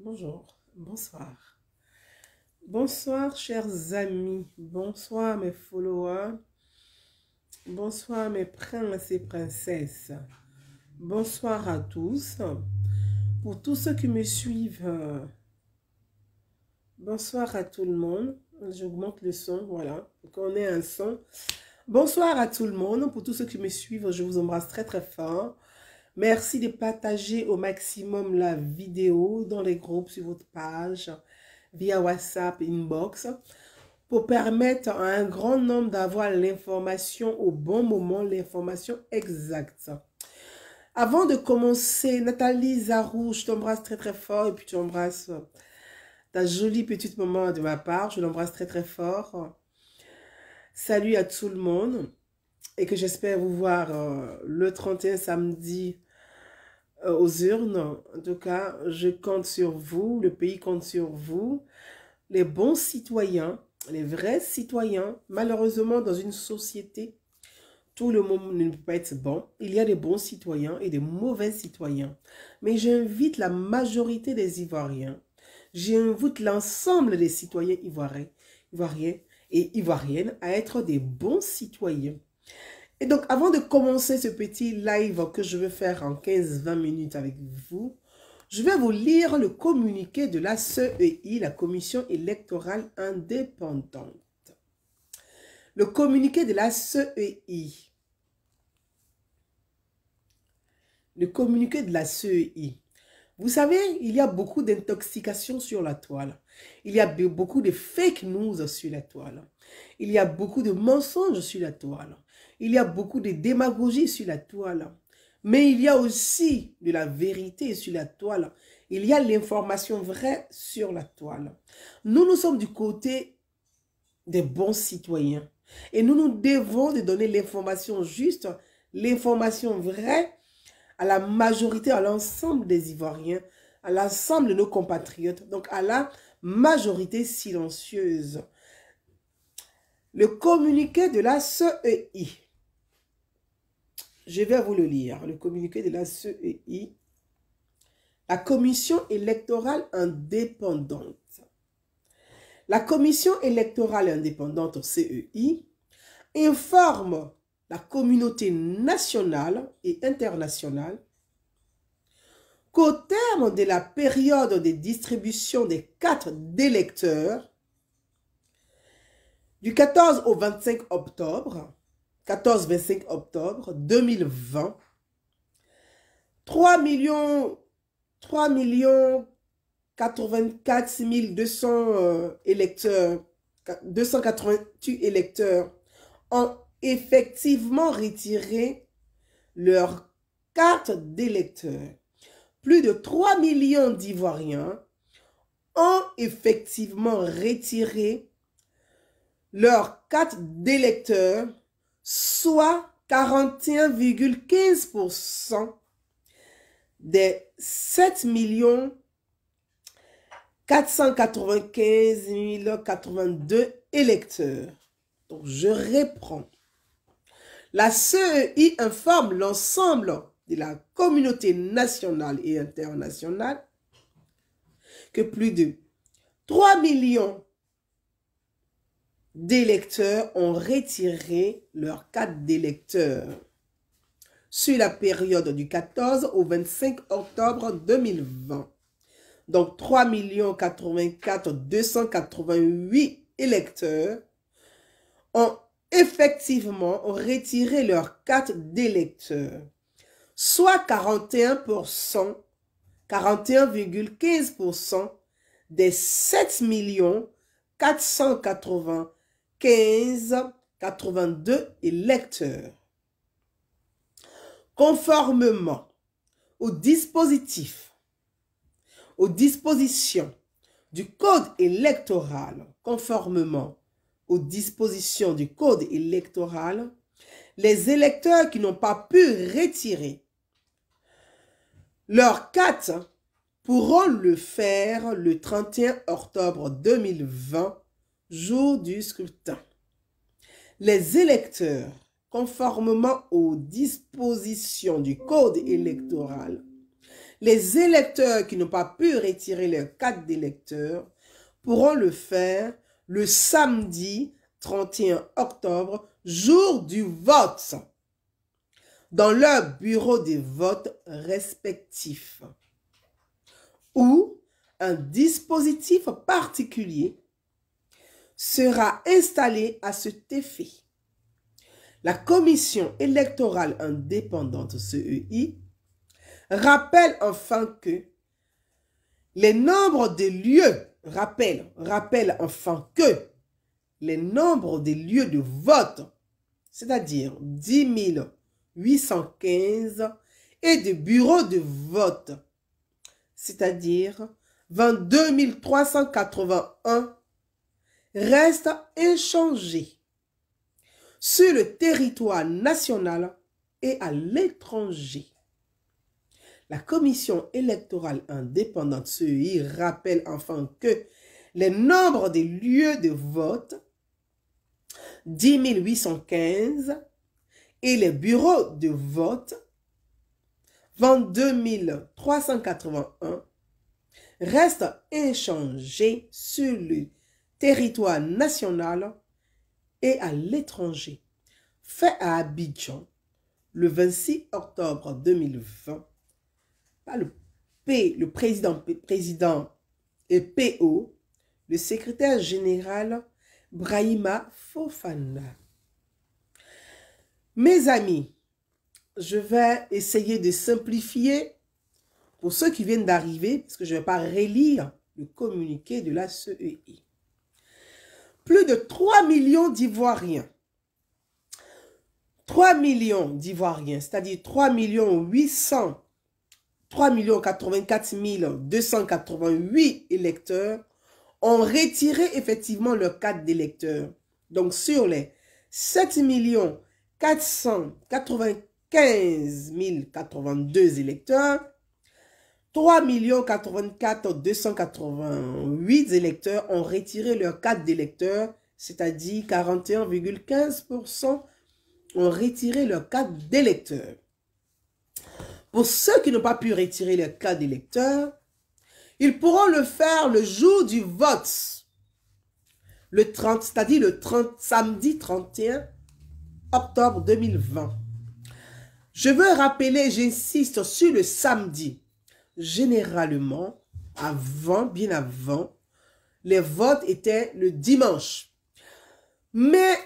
Bonjour, bonsoir. Bonsoir, chers amis. Bonsoir, mes followers. Bonsoir, mes princes et princesses. Bonsoir à tous. Pour tous ceux qui me suivent, bonsoir à tout le monde. J'augmente le son, voilà, pour qu'on ait un son. Bonsoir à tout le monde. Pour tous ceux qui me suivent, je vous embrasse très très fort. Merci de partager au maximum la vidéo dans les groupes sur votre page, via WhatsApp, inbox, pour permettre à un grand nombre d'avoir l'information au bon moment, l'information exacte. Avant de commencer, Nathalie Zarou, je t'embrasse très très fort et puis tu embrasses ta jolie petite maman de ma part, je l'embrasse très très fort. Salut à tout le monde et que j'espère vous voir le 31 samedi aux urnes. En tout cas, je compte sur vous, le pays compte sur vous, les bons citoyens, les vrais citoyens. Malheureusement, dans une société, tout le monde ne peut pas être bon. Il y a des bons citoyens et des mauvais citoyens. Mais j'invite la majorité des Ivoiriens, j'invite l'ensemble des citoyens ivoiriens et ivoiriennes à être des bons citoyens. Et donc, avant de commencer ce petit live que je vais faire en 15-20 minutes avec vous, je vais vous lire le communiqué de la CEI, la Commission électorale indépendante. Le communiqué de la CEI. Le communiqué de la CEI. Vous savez, il y a beaucoup d'intoxication sur la toile. Il y a beaucoup de fake news sur la toile. Il y a beaucoup de mensonges sur la toile. Il y a beaucoup de démagogie sur la toile. Mais il y a aussi de la vérité sur la toile. Il y a l'information vraie sur la toile. Nous sommes du côté des bons citoyens. Et nous devons de donner l'information juste, l'information vraie à la majorité, à l'ensemble des Ivoiriens, à l'ensemble de nos compatriotes, donc à la majorité silencieuse. Le communiqué de la CEI. Je vais vous le lire. Le communiqué de la CEI. La Commission électorale indépendante. La Commission électorale indépendante, CEI, informe la communauté nationale et internationale qu'au terme de la période de distribution des cartes d'électeurs, du 14 au 25 octobre, 14-25 octobre 2020, 3 84 200 électeurs, 288 électeurs ont effectivement retiré leur carte d'électeur. Plus de 3 millions d'Ivoiriens ont effectivement retiré leur carte d'électeur, soit 41,15% des 7 495 082 électeurs. Donc, je reprends. La CEI informe l'ensemble de la communauté nationale et internationale que plus de 3 millions d'électeurs ont retiré leur carte d'électeur sur la période du 14 au 25 octobre 2020. Donc, 3 84 288 électeurs ont effectivement retiré leur carte d'électeur, soit 41%, 41,15% des 7 495 82 électeurs. Conformément aux dispositions du Code électoral, les électeurs qui n'ont pas pu retirer leur carte pourront le faire le 31 octobre 2020, jour du scrutin. Les électeurs, conformément aux dispositions du Code électoral, Les électeurs qui n'ont pas pu retirer leur carte d'électeur pourront le faire le samedi 31 octobre, jour du vote, dans leur bureau de vote respectif, où un dispositif particulier sera installé à cet effet. La Commission électorale indépendante CEI rappelle enfin que les nombres de lieux, rappelle enfin que les nombres de lieux de vote, c'est-à-dire 10 815, et de bureaux de vote, c'est-à-dire 22 381, restent inchangés sur le territoire national et à l'étranger. La Commission électorale indépendante CEI rappelle enfin que les nombres des lieux de vote, 10 815, et les bureaux de vote, 22 381, restent inchangés sur le territoire national et à l'étranger. Fait à Abidjan, le 26 octobre 2020, par le président et PO, le secrétaire général Brahima Fofana. Mes amis, je vais essayer de simplifier pour ceux qui viennent d'arriver, parce que je ne vais pas relire le communiqué de la CEI. Plus de 3 millions d'Ivoiriens, 3 millions d'Ivoiriens, c'est-à-dire 384 288 électeurs ont retiré effectivement leur carte d'électeur. Donc sur les 7 495 082 électeurs, 3 84 288 électeurs ont retiré leur carte d'électeur, c'est-à-dire 41,15% ont retiré leur carte d'électeur. Pour ceux qui n'ont pas pu retirer leur carte d'électeur, ils pourront le faire le jour du vote, le 30, c'est-à-dire le samedi 31 octobre 2020. Je veux rappeler, j'insiste sur le samedi. Généralement, bien avant, les votes étaient le dimanche. Mais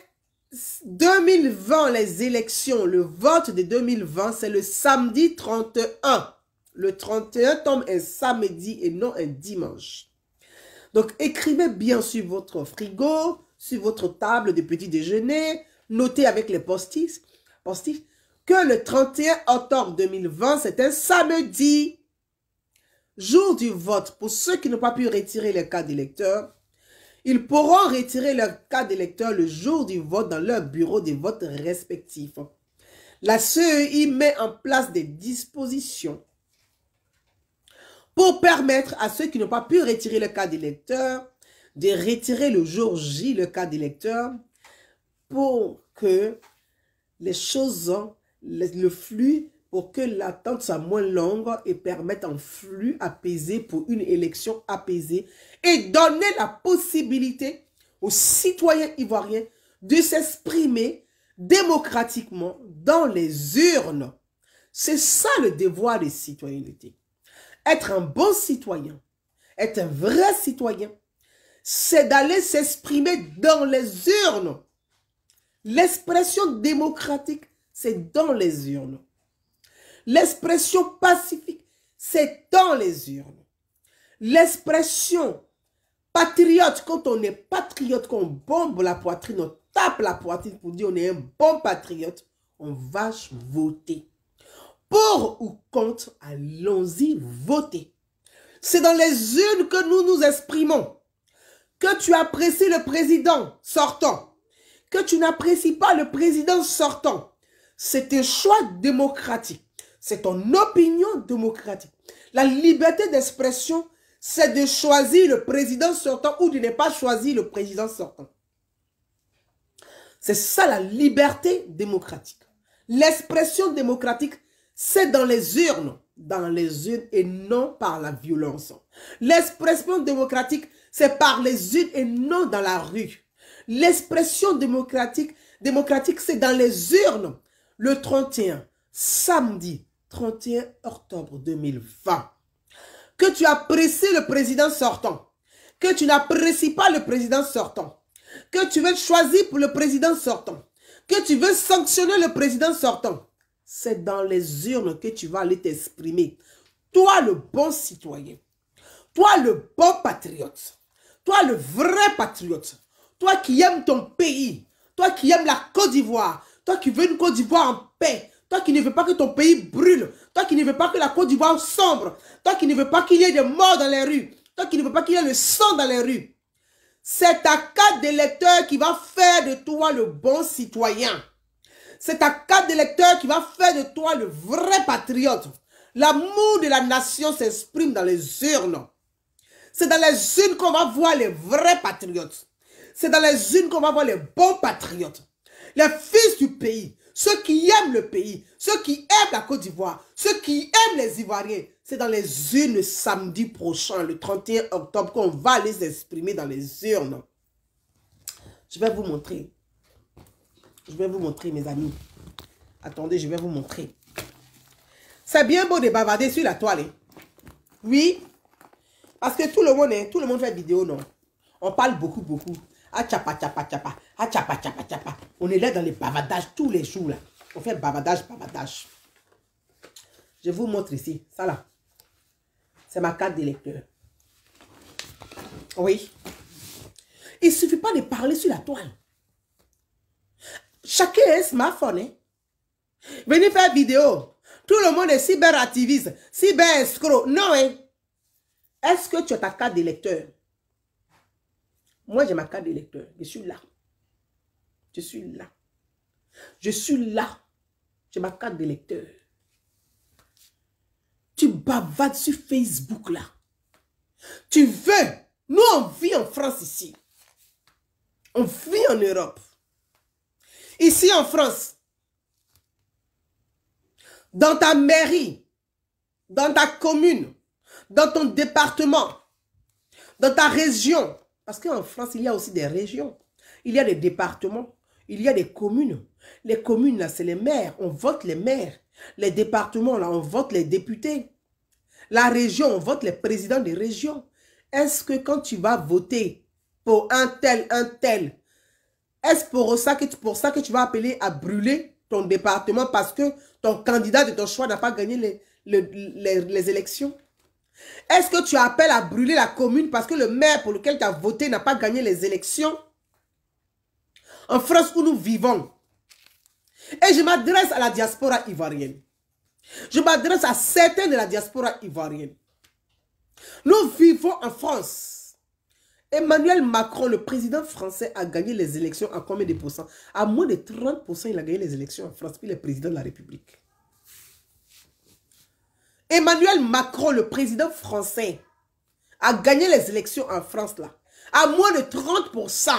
2020, les élections, le vote de 2020, c'est le samedi 31. Le 31 tombe un samedi et non un dimanche. Donc, écrivez bien sur votre frigo, sur votre table de petit déjeuner, notez avec les post-it que le 31 octobre 2020, c'est un samedi. Jour du vote, pour ceux qui n'ont pas pu retirer les cartes d'électeurs, ils pourront retirer leur carte d'électeur le jour du vote dans leur bureau de vote respectif. La CEI met en place des dispositions pour permettre à ceux qui n'ont pas pu retirer le carte d'électeur de retirer le jour J le carte d'électeur pour que les choses, le flux, pour que l'attente soit moins longue et permette un flux apaisé pour une élection apaisée et donner la possibilité aux citoyens ivoiriens de s'exprimer démocratiquement dans les urnes. C'est ça le devoir de citoyenneté. Être un bon citoyen, être un vrai citoyen, c'est d'aller s'exprimer dans les urnes. L'expression démocratique, c'est dans les urnes. L'expression pacifique, c'est dans les urnes. L'expression patriote, quand on est patriote, qu'on bombe la poitrine, on tape la poitrine pour dire on est un bon patriote, on va voter. Pour ou contre, allons-y voter. C'est dans les urnes que nous nous exprimons. Que tu apprécies le président sortant, que tu n'apprécies pas le président sortant, c'est un choix démocratique. C'est ton opinion démocratique. La liberté d'expression, c'est de choisir le président sortant ou de ne pas choisir le président sortant. C'est ça la liberté démocratique. L'expression démocratique, c'est dans les urnes. dans les urnes et non par la violence. L'expression démocratique, c'est par les urnes et non dans la rue. L'expression démocratique, c'est dans les urnes. Le 31, samedi 31 octobre 2020. Que tu apprécies le président sortant, que tu n'apprécies pas le président sortant, que tu veux choisir pour le président sortant, que tu veux sanctionner le président sortant, c'est dans les urnes que tu vas aller t'exprimer. Toi, le bon citoyen, toi, le bon patriote, toi, le vrai patriote, toi qui aimes ton pays, toi qui aimes la Côte d'Ivoire, toi qui veux une Côte d'Ivoire en paix, toi qui ne veux pas que ton pays brûle, toi qui ne veux pas que la Côte d'Ivoire sombre, toi qui ne veux pas qu'il y ait des morts dans les rues, toi qui ne veux pas qu'il y ait le sang dans les rues. C'est ta carte d'électeur qui va faire de toi le bon citoyen. C'est ta carte d'électeur qui va faire de toi le vrai patriote. L'amour de la nation s'exprime dans les urnes. C'est dans les urnes qu'on va voir les vrais patriotes. C'est dans les urnes qu'on va voir les bons patriotes. Les fils du pays, ceux qui aiment le pays, ceux qui aiment la Côte d'Ivoire, ceux qui aiment les Ivoiriens. C'est dans les urnes samedi prochain, le 31 octobre, qu'on va les exprimer dans les urnes. Je vais vous montrer. Je vais vous montrer, mes amis. Attendez, je vais vous montrer. C'est bien beau de bavarder sur la toile. Hein? Oui. Parce que tout le monde fait vidéo, non? On parle beaucoup. Ah, tchapa. Ah, tchapa. On est là dans les bavardages tous les jours, là. On fait bavardage. Je vous montre ici. Ça, là. C'est ma carte d'électeur. Oui. Il ne suffit pas de parler sur la toile. Chacun a un smartphone. Hein? Venez faire vidéo. Tout le monde est cyberactiviste, cyber-escroc. Non, hein? Est-ce que tu as ta carte d'électeur? Moi, j'ai ma carte d'électeur. Je suis là. J'ai ma carte d'électeur. Tu bavardes sur Facebook, là. Tu veux. Nous, on vit en France ici. On vit en Europe. Ici en France, dans ta mairie, dans ta commune, dans ton département, dans ta région. Parce qu'en France, il y a aussi des régions. Il y a des départements, il y a des communes. Les communes, là, c'est les maires. On vote les maires. Les départements, là, on vote les députés. La région, on vote les présidents des régions. Est-ce que quand tu vas voter pour un tel, est-ce pour ça que tu vas appeler à brûler ton département parce que ton candidat de ton choix n'a pas gagné les élections? Est-ce que tu appelles à brûler la commune parce que le maire pour lequel tu as voté n'a pas gagné les élections? En France où nous vivons. Et je m'adresse à la diaspora ivoirienne. Je m'adresse à certains de la diaspora ivoirienne. Nous vivons en France. Emmanuel Macron, le président français, a gagné les élections à combien de pourcents? À moins de 30%, il a gagné les élections en France, puis le président de la République. Emmanuel Macron, le président français, a gagné les élections en France, là, à moins de 30%.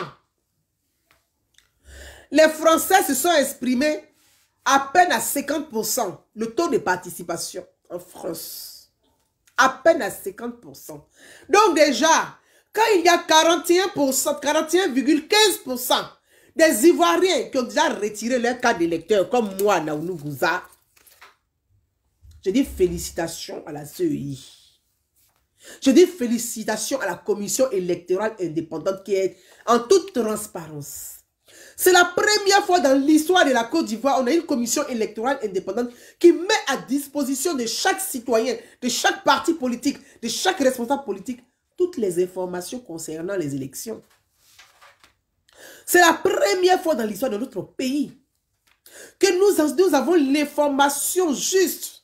Les Français se sont exprimés à peine à 50%, le taux de participation en France. À peine à 50%. Donc déjà, quand il y a 41%, 41,15% des Ivoiriens qui ont déjà retiré leur carte d'électeur, comme moi, Naounou Gouza, je dis félicitations à la CEI. Je dis félicitations à la commission électorale indépendante qui est en toute transparence. C'est la première fois dans l'histoire de la Côte d'Ivoire, on a une commission électorale indépendante qui met à disposition de chaque citoyen, de chaque parti politique, de chaque responsable politique, toutes les informations concernant les élections. C'est la première fois dans l'histoire de notre pays que nous avons l'information juste.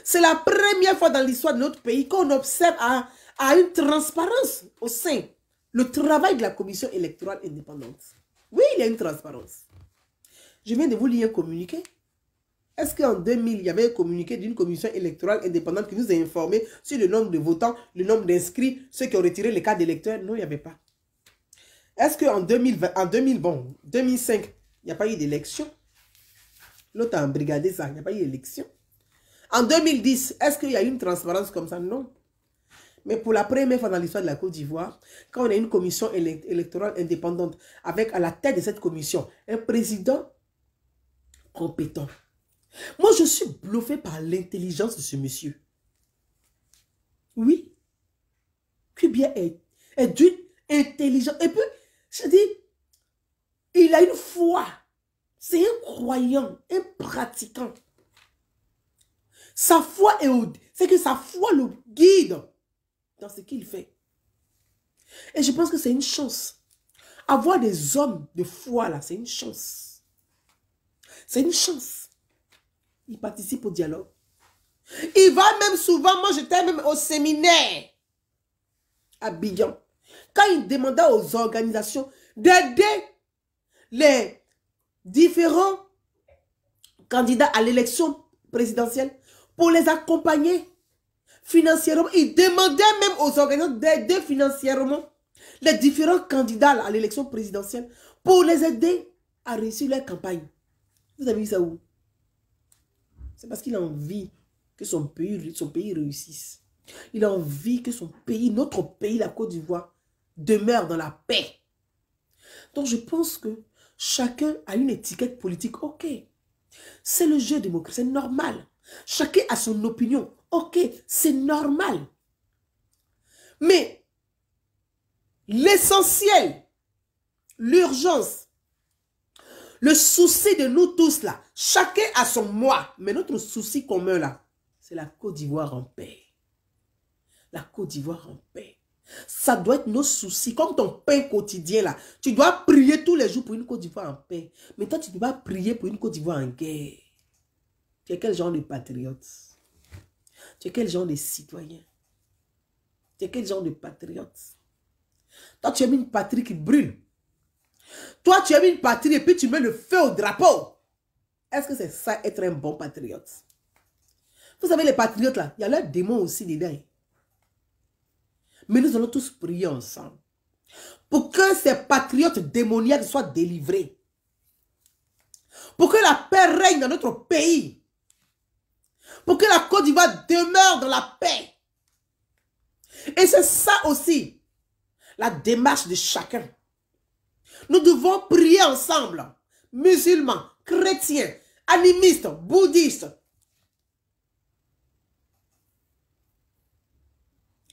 C'est la première fois dans l'histoire de notre pays qu'on observe à une transparence au sein le travail de la commission électorale indépendante. Oui, il y a une transparence. Je viens de vous lire un communiqué. Est-ce qu'en 2000, il y avait un communiqué d'une commission électorale indépendante qui nous a informé sur le nombre de votants, le nombre d'inscrits, ceux qui ont retiré les cartes d'électeurs? Non, il n'y avait pas. Est-ce qu'en 2005, il n'y a pas eu d'élection? L'autre a embrigadé ça, il n'y a pas eu d'élection. En 2010, est-ce qu'il y a eu une transparence comme ça? Non. Mais pour la première fois dans l'histoire de la Côte d'Ivoire, quand on a une commission électorale indépendante, avec à la tête de cette commission, un président compétent. Moi, je suis bluffé par l'intelligence de ce monsieur. Oui. Kubia est d'une intelligence. Et puis, je dis, il a une foi. C'est un croyant, un pratiquant. Sa foi c'est que sa foi le guide dans ce qu'il fait. Et je pense que c'est une chance. Avoir des hommes de foi là, c'est une chance. C'est une chance. Il participe au dialogue. Il va même souvent, moi j'étais même au séminaire à Abidjan. Quand il demandait aux organisations d'aider les différents candidats à l'élection présidentielle pour les accompagner financièrement. Il demandait même aux organisations d'aider financièrement les différents candidats à l'élection présidentielle pour les aider à réussir leur campagne. Vous avez vu ça où? C'est parce qu'il a envie que son pays réussisse. Il a envie que son pays, notre pays, la Côte d'Ivoire, demeure dans la paix. Donc je pense que chacun a une étiquette politique. Ok, c'est le jeu démocratique, c'est normal. Chacun a son opinion. Ok, c'est normal. Mais l'essentiel, l'urgence, le souci de nous tous là, chacun a son moi. Mais notre souci commun là, c'est la Côte d'Ivoire en paix. La Côte d'Ivoire en paix. Ça doit être nos soucis. Comme ton pain quotidien là. Tu dois prier tous les jours pour une Côte d'Ivoire en paix. Mais toi, tu ne peux pas prier pour une Côte d'Ivoire en guerre. Tu es quel genre de patriote? Tu es quel genre de citoyen? Tu es quel genre de patriote? Toi, tu aimes une patrie qui brûle. Toi, tu aimes une patrie et puis tu mets le feu au drapeau. Est-ce que c'est ça être un bon patriote? Vous savez, les patriotes là, il y a leurs démons aussi dedans. Mais nous allons tous prier ensemble pour que ces patriotes démoniaques soient délivrés. Pour que la paix règne dans notre pays. Pour que la Côte d'Ivoire demeure dans la paix. Et c'est ça aussi, la démarche de chacun. Nous devons prier ensemble, musulmans, chrétiens, animistes, bouddhistes.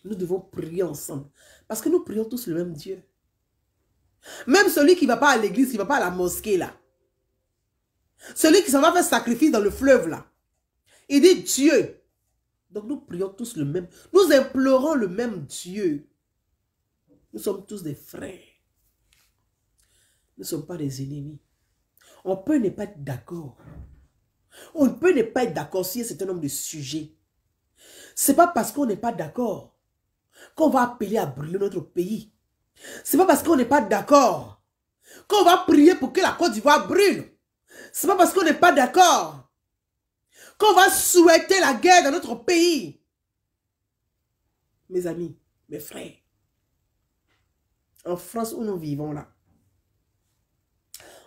Nous devons prier ensemble. Parce que nous prions tous le même Dieu. Même celui qui ne va pas à l'église, qui ne va pas à la mosquée là. Celui qui s'en va faire sacrifice dans le fleuve là. Il dit Dieu. Donc nous prions tous le même. Nous implorons le même Dieu. Nous sommes tous des frères. Nous ne sommes pas des ennemis. On peut ne pas être d'accord. On peut ne pas être d'accord sur un certain nombre de sujets. Ce n'est pas parce qu'on n'est pas d'accord qu'on va appeler à brûler notre pays. Ce n'est pas parce qu'on n'est pas d'accord qu'on va prier pour que la Côte d'Ivoire brûle. Ce n'est pas parce qu'on n'est pas d'accord qu'on va souhaiter la guerre dans notre pays. Mes amis, mes frères, en France où nous vivons là,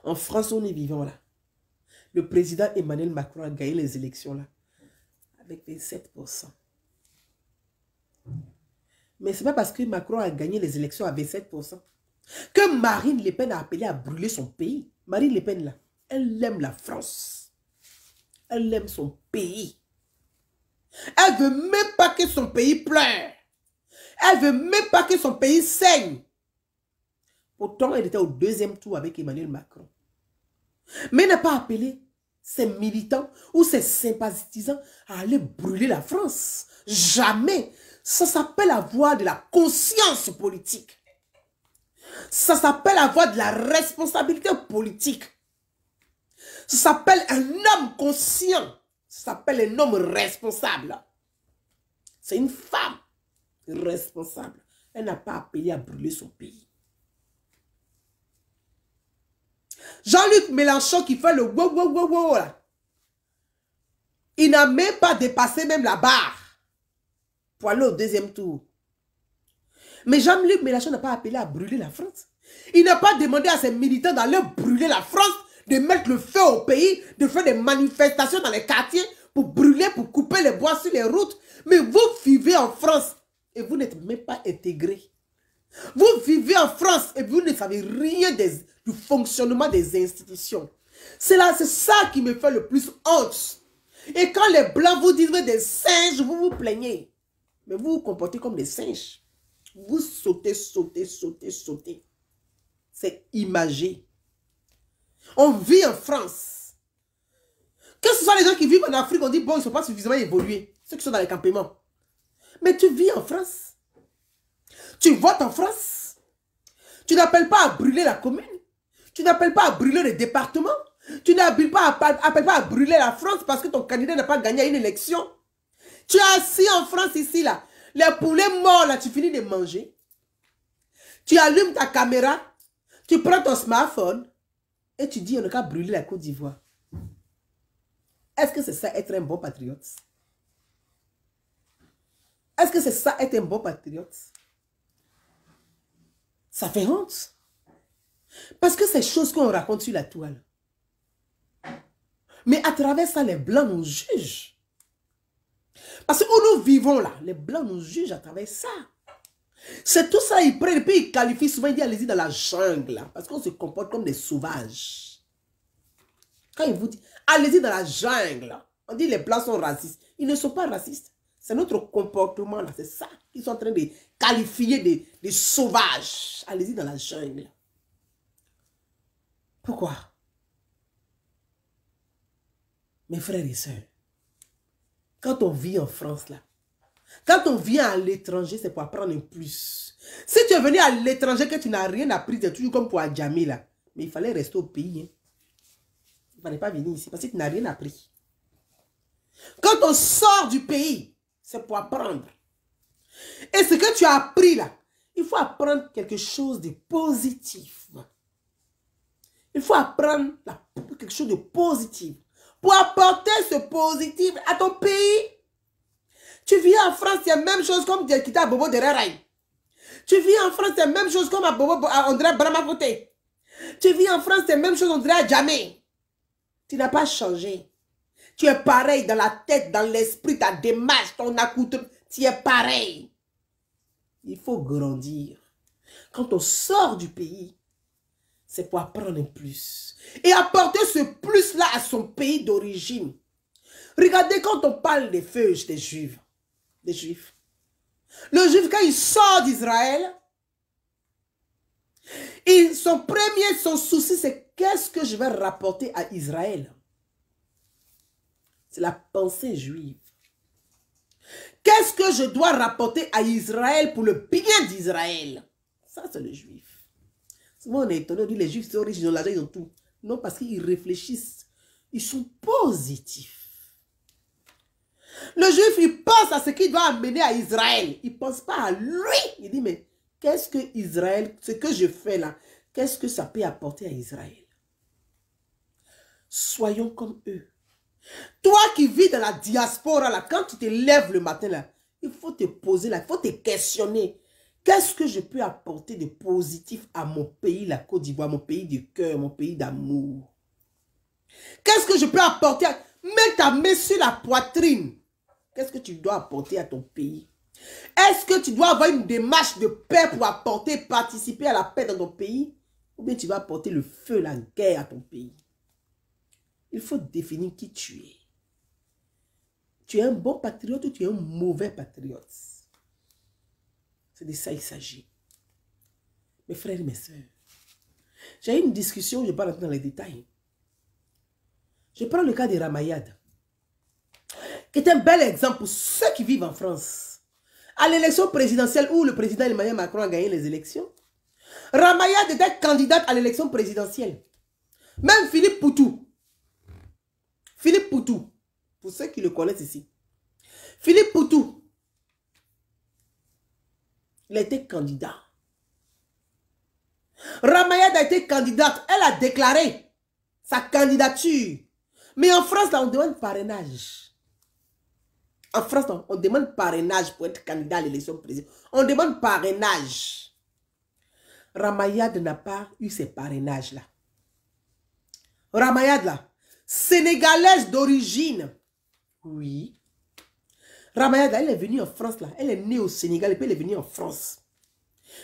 en France où nous vivons là, le président Emmanuel Macron a gagné les élections là avec 27%. Mais ce n'est pas parce que Macron a gagné les élections à 27% que Marine Le Pen a appelé à brûler son pays. Marine Le Pen là, elle aime la France. Elle aime son pays. Elle ne veut même pas que son pays pleure. Elle ne veut même pas que son pays saigne. Pourtant, elle était au deuxième tour avec Emmanuel Macron. Mais elle n'a pas appelé ses militants ou ses sympathisants à aller brûler la France. Jamais. Ça s'appelle avoir de la conscience politique. Ça s'appelle avoir de la responsabilité politique. Ça s'appelle un homme conscient. Ça s'appelle un homme responsable. C'est une femme responsable. Elle n'a pas appelé à brûler son pays. Jean-Luc Mélenchon qui fait le wow wow wow wow là. Il n'a même pas dépassé même la barre pour aller au deuxième tour. Mais Jean-Luc Mélenchon n'a pas appelé à brûler la France. Il n'a pas demandé à ses militants d'aller brûler la France, de mettre le feu au pays, de faire des manifestations dans les quartiers pour brûler, pour couper les bois sur les routes. Mais vous vivez en France et vous n'êtes même pas intégré. Vous vivez en France et vous ne savez rien du fonctionnement des institutions. C'est ça qui me fait le plus honte. Et quand les Blancs vous disent des singes, vous vous plaignez. Mais vous vous comportez comme des singes. Vous sautez, sautez, sautez, sautez. C'est imagé. On vit en France. Que ce soit les gens qui vivent en Afrique, on dit, bon, ils ne sont pas suffisamment évolués. Ceux qui sont dans les campements. Mais tu vis en France. Tu votes en France. Tu n'appelles pas à brûler la commune. Tu n'appelles pas à brûler le département. Tu n'appelles pas à brûler la France parce que ton candidat n'a pas gagné une élection. Tu es assis en France ici, là. Les poulets morts, là, tu finis de manger. Tu allumes ta caméra. Tu prends ton smartphone. Et tu dis, on n'a qu'à brûler la Côte d'Ivoire. Est-ce que c'est ça être un bon patriote? Est-ce que c'est ça être un bon patriote? Ça fait honte. Parce que c'est choses qu'on raconte sur la toile. Mais à travers ça, les Blancs nous jugent. Parce que où nous vivons là, les Blancs nous jugent à travers ça. C'est tout ça, ils prennent et puis ils qualifient souvent, ils disent allez-y dans la jungle. Là, parce qu'on se comporte comme des sauvages. Quand ils vous disent allez-y dans la jungle, on dit les Blancs sont racistes. Ils ne sont pas racistes. C'est notre comportement là, c'est ça qu'ils sont en train de qualifier des sauvages. Allez-y dans la jungle. Pourquoi? Mes frères et sœurs, quand on vit en France là, quand on vient à l'étranger, c'est pour apprendre un plus. Si tu es venu à l'étranger que tu n'as rien appris, c'est toujours comme pour Adjamé là. Mais il fallait rester au pays. Hein. Il ne fallait pas venir ici parce que tu n'as rien appris. Quand on sort du pays, c'est pour apprendre. Et ce que tu as appris là, il faut apprendre quelque chose de positif. Il faut apprendre quelque chose de positif. Pour apporter ce positif à ton pays. Tu vis en France, c'est la même chose comme qui à Bobo de Raray. Tu vis en France, c'est la même chose comme à André Bramakote. Tu vis en France, c'est la même chose André à Djamé. Tu n'as pas changé. Tu es pareil dans la tête, dans l'esprit, ta démarche, ton accoutrement. Tu es pareil. Il faut grandir. Quand on sort du pays, c'est pour apprendre un plus. Et apporter ce plus-là à son pays d'origine. Regardez quand on parle des feuilles des Juifs. Des Juifs. Le Juif, quand il sort d'Israël, son souci, c'est qu'est-ce que je vais rapporter à Israël? C'est la pensée juive. Qu'est-ce que je dois rapporter à Israël pour le bien d'Israël? Ça, c'est le Juif. Souvent, on est étonné, on dit les Juifs sont riches, ils ont l'argent, ils ont tout. Non, parce qu'ils réfléchissent. Ils sont positifs. Le Juif, il pense à ce qu'il doit amener à Israël. Il ne pense pas à lui. Il dit, mais qu'est-ce que Israël, ce que je fais là, qu'est-ce que ça peut apporter à Israël? Soyons comme eux. Toi qui vis dans la diaspora, là, quand tu te lèves le matin, là, il faut te poser, là, il faut te questionner. Qu'est-ce que je peux apporter de positif à mon pays, la Côte d'Ivoire, mon pays du cœur, mon pays d'amour? Qu'est-ce que je peux apporter? Mets ta main sur la poitrine. Qu'est-ce que tu dois apporter à ton pays? Est-ce que tu dois avoir une démarche de paix pour apporter, participer à la paix dans ton pays? Ou bien tu vas apporter le feu, la guerre à ton pays? Il faut définir qui tu es. Tu es un bon patriote ou tu es un mauvais patriote? C'est de ça qu'il s'agit. Mes frères et mes sœurs, j'ai eu une discussion, je ne vais pas rentrer dans les détails. Je prends le cas de Ramayad, qui est un bel exemple pour ceux qui vivent en France. À l'élection présidentielle où le président Emmanuel Macron a gagné les élections, Ramayad était candidate à l'élection présidentielle. Même Philippe Poutou, pour ceux qui le connaissent ici, Philippe Poutou, il a été candidat. Ramayad a été candidate. Elle a déclaré sa candidature. Mais en France, là, on demande parrainage. En France, là, on demande parrainage pour être candidat à l'élection présidentielle. On demande parrainage. Ramayad n'a pas eu ces parrainages-là. Ramayad, là, sénégalaise d'origine. Oui. Ramayada, elle est venue en France, là. Elle est née au Sénégal et puis elle est venue en France.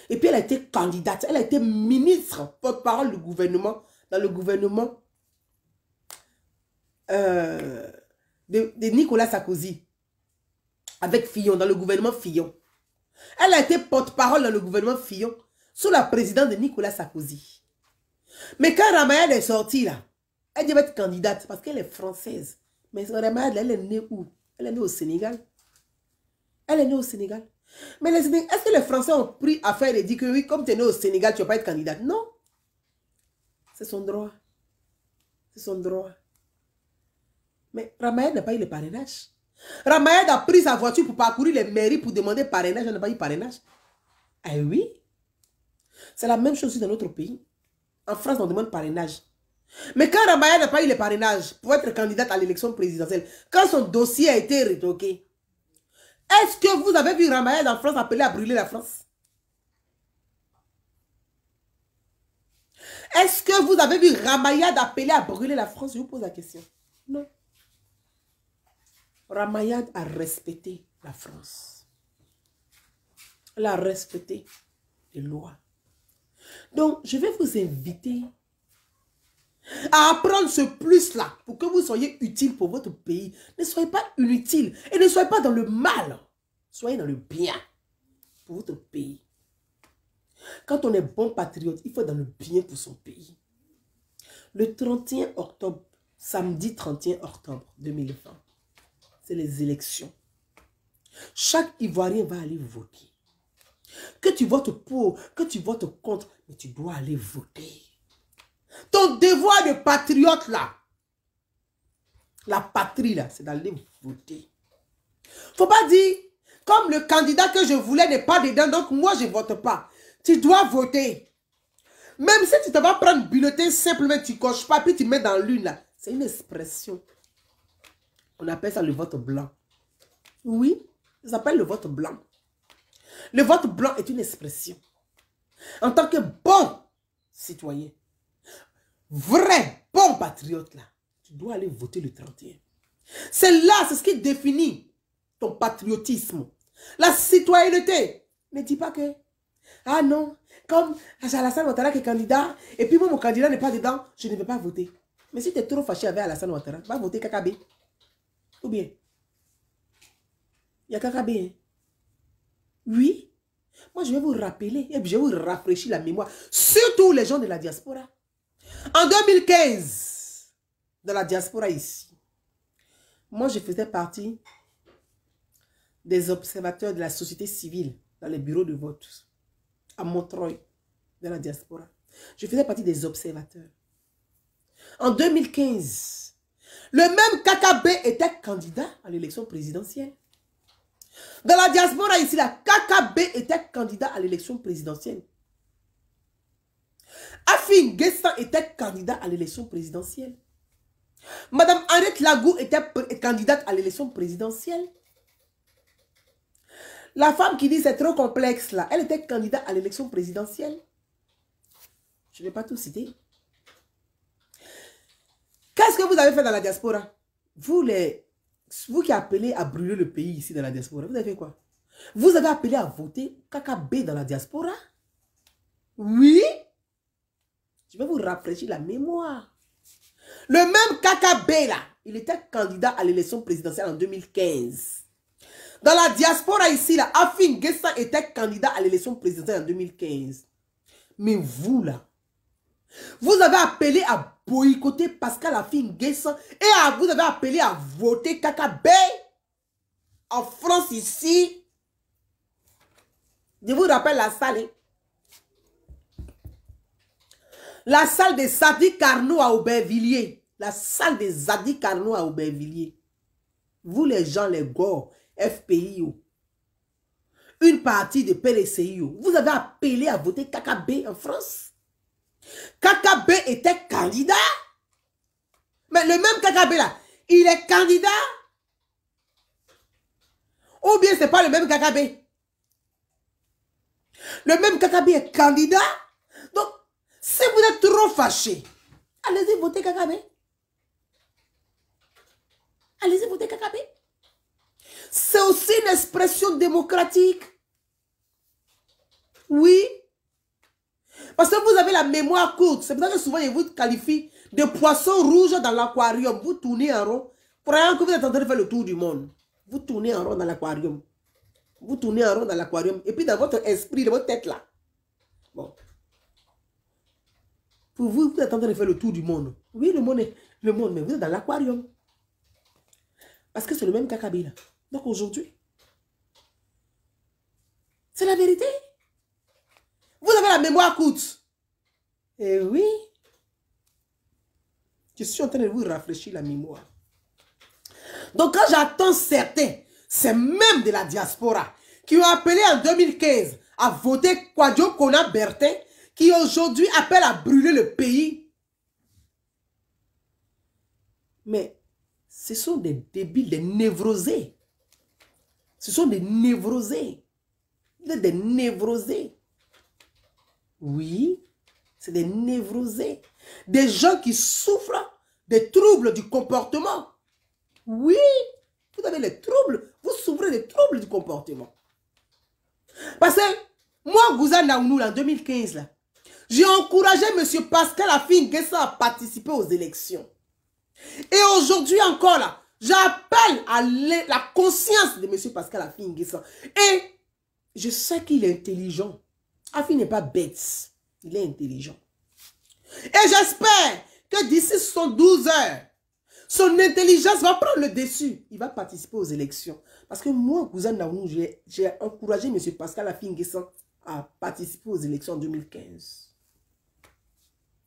Et puis elle a été candidate. Elle a été ministre, porte-parole du gouvernement, dans le gouvernement de Nicolas Sarkozy. Avec Fillon, dans le gouvernement Fillon. Elle a été porte-parole dans le gouvernement Fillon, sous la présidence de Nicolas Sarkozy. Mais quand Ramayada est sortie, là, elle devait être candidate parce qu'elle est française. Mais Ramayada, elle est née où? Elle est née au Sénégal. Elle est née au Sénégal. Mais est-ce que les Français ont pris affaire et dit que oui, comme tu es né au Sénégal, tu ne vas pas être candidate? Non. C'est son droit. C'est son droit. Mais Ramayada n'a pas eu le parrainage. Ramayada a pris sa voiture pour parcourir les mairies pour demander parrainage. Elle n'a pas eu parrainage. Ah oui. C'est la même chose dans notre pays. En France, on demande parrainage. Mais quand Ramayada n'a pas eu le parrainage pour être candidate à l'élection présidentielle, quand son dossier a été retoqué, est-ce que vous avez vu Ramayada en France appeler à brûler la France? Est-ce que vous avez vu Ramayada appeler à brûler la France? Je vous pose la question. Non. Ramayada a respecté la France. Elle a respecté les lois. Donc, je vais vous inviter à apprendre ce plus-là pour que vous soyez utile pour votre pays. Ne soyez pas inutile et ne soyez pas dans le mal. Soyez dans le bien pour votre pays. Quand on est bon patriote, il faut être dans le bien pour son pays. Le 31 octobre, samedi 31 octobre 2020, c'est les élections. Chaque Ivoirien va aller voter. Que tu votes pour, que tu votes contre, mais tu dois aller voter. Ton devoir de patriote là, la patrie là, c'est d'aller voter. Faut pas dire, comme le candidat que je voulais n'est pas dedans, donc moi je vote pas. Tu dois voter. Même si tu te vas prendre bulletin, simplement tu coches pas, puis tu mets dans l'une là. C'est une expression. On appelle ça le vote blanc. Oui, ça s'appelle le vote blanc. Le vote blanc est une expression. En tant que bon citoyen, vrai, bon patriote là, tu dois aller voter le 31. C'est là, c'est ce qui définit ton patriotisme. La citoyenneté. Ne dis pas que, ah non, comme Alassane Ouattara qui est candidat, et puis moi mon candidat n'est pas dedans, je ne vais pas voter. Mais si tu es trop fâché avec Alassane Ouattara, va voter KKB. Ou bien, il y a KKB. Hein? Oui. Moi je vais vous rappeler, et puis je vais vous rafraîchir la mémoire. Surtout les gens de la diaspora. En 2015, dans la diaspora ici, moi je faisais partie des observateurs de la société civile dans les bureaux de vote à Montreuil, dans la diaspora. Je faisais partie des observateurs. En 2015, le même KKB était candidat à l'élection présidentielle. Dans la diaspora ici, la KKB était candidat à l'élection présidentielle. Afin Guessan était candidat à l'élection présidentielle. Madame Henriette Lagou était candidate à l'élection présidentielle. La femme qui dit c'est trop complexe là, elle était candidate à l'élection présidentielle. Je ne vais pas tout citer. Qu'est-ce que vous avez fait dans la diaspora? Vous qui appelez à brûler le pays ici dans la diaspora, vous avez fait quoi? Vous avez appelé à voter KKB dans la diaspora? Oui. Je vais vous rafraîchir la mémoire. Le même KKB là, il était candidat à l'élection présidentielle en 2015. Dans la diaspora ici, là, Afin Guessan était candidat à l'élection présidentielle en 2015. Mais vous, là, vous avez appelé à boycotter Pascal Afin Guessan et vous avez appelé à voter KKB en France ici. Je vous rappelle la salle. Hein? La salle de Sadi Carnot à Aubervilliers. La salle de Sadi Carnot à Aubervilliers. Vous les gens, les gars, FPIO, une partie de PLCIO, vous avez appelé à voter KKB en France. KKB était candidat. Mais le même KKB là, il est candidat. Ou bien c'est pas le même KKB. Le même KKB est candidat. Donc, si vous êtes trop fâché, allez-y voter KKB. Allez-y voter Kakabe. C'est aussi une expression démocratique. Oui. Parce que vous avez la mémoire courte. C'est pour ça que souvent, ils vous qualifient de poisson rouge dans l'aquarium. Vous tournez en rond. Croyant que vous êtes en train de faire le tour du monde. Vous tournez en rond dans l'aquarium. Vous tournez en rond dans l'aquarium. Et puis dans votre esprit, dans votre tête là. Bon. Pour vous, vous êtes en train de faire le tour du monde. Oui, le monde, mais vous êtes dans l'aquarium. Parce que c'est le même Kakabe là. Donc aujourd'hui, c'est la vérité. Vous avez la mémoire courte. Eh oui. Je suis en train de vous rafraîchir la mémoire. Donc quand j'attends certains, c'est même de la diaspora, qui ont appelé en 2015 à voter Kwadjo Kona Bertin, qui aujourd'hui appellent à brûler le pays. Mais ce sont des débiles, des névrosés. Ce sont des névrosés. Des névrosés. Oui, c'est des névrosés. Des gens qui souffrent des troubles du comportement. Oui, vous avez les troubles. Vous souffrez des troubles du comportement. Parce que moi, Gouza Naounou, en 2015, là, j'ai encouragé M. Pascal Affi-N'Guessan à participer aux élections. Et aujourd'hui encore, là, j'appelle à la conscience de M. Pascal Affi-N'Guessan. Et je sais qu'il est intelligent. Affi n'est pas bête. Il est intelligent. Et j'espère que d'ici 72 heures, son intelligence va prendre le dessus. Il va participer aux élections. Parce que moi, Gouza Naounou, j'ai encouragé M. Pascal Affi-N'Guessan à participer aux élections en 2015.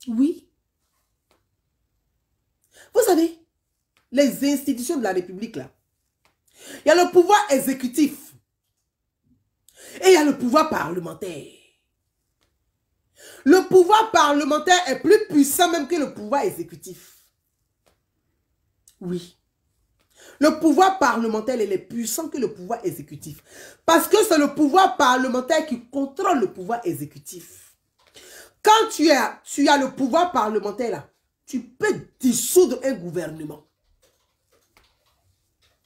Oui. Vous savez, les institutions de la République, là, il y a le pouvoir exécutif et il y a le pouvoir parlementaire. Le pouvoir parlementaire est plus puissant même que le pouvoir exécutif. Oui. Le pouvoir parlementaire est plus puissant que le pouvoir exécutif. Parce que c'est le pouvoir parlementaire qui contrôle le pouvoir exécutif. Quand tu as le pouvoir parlementaire, là, tu peux dissoudre un gouvernement.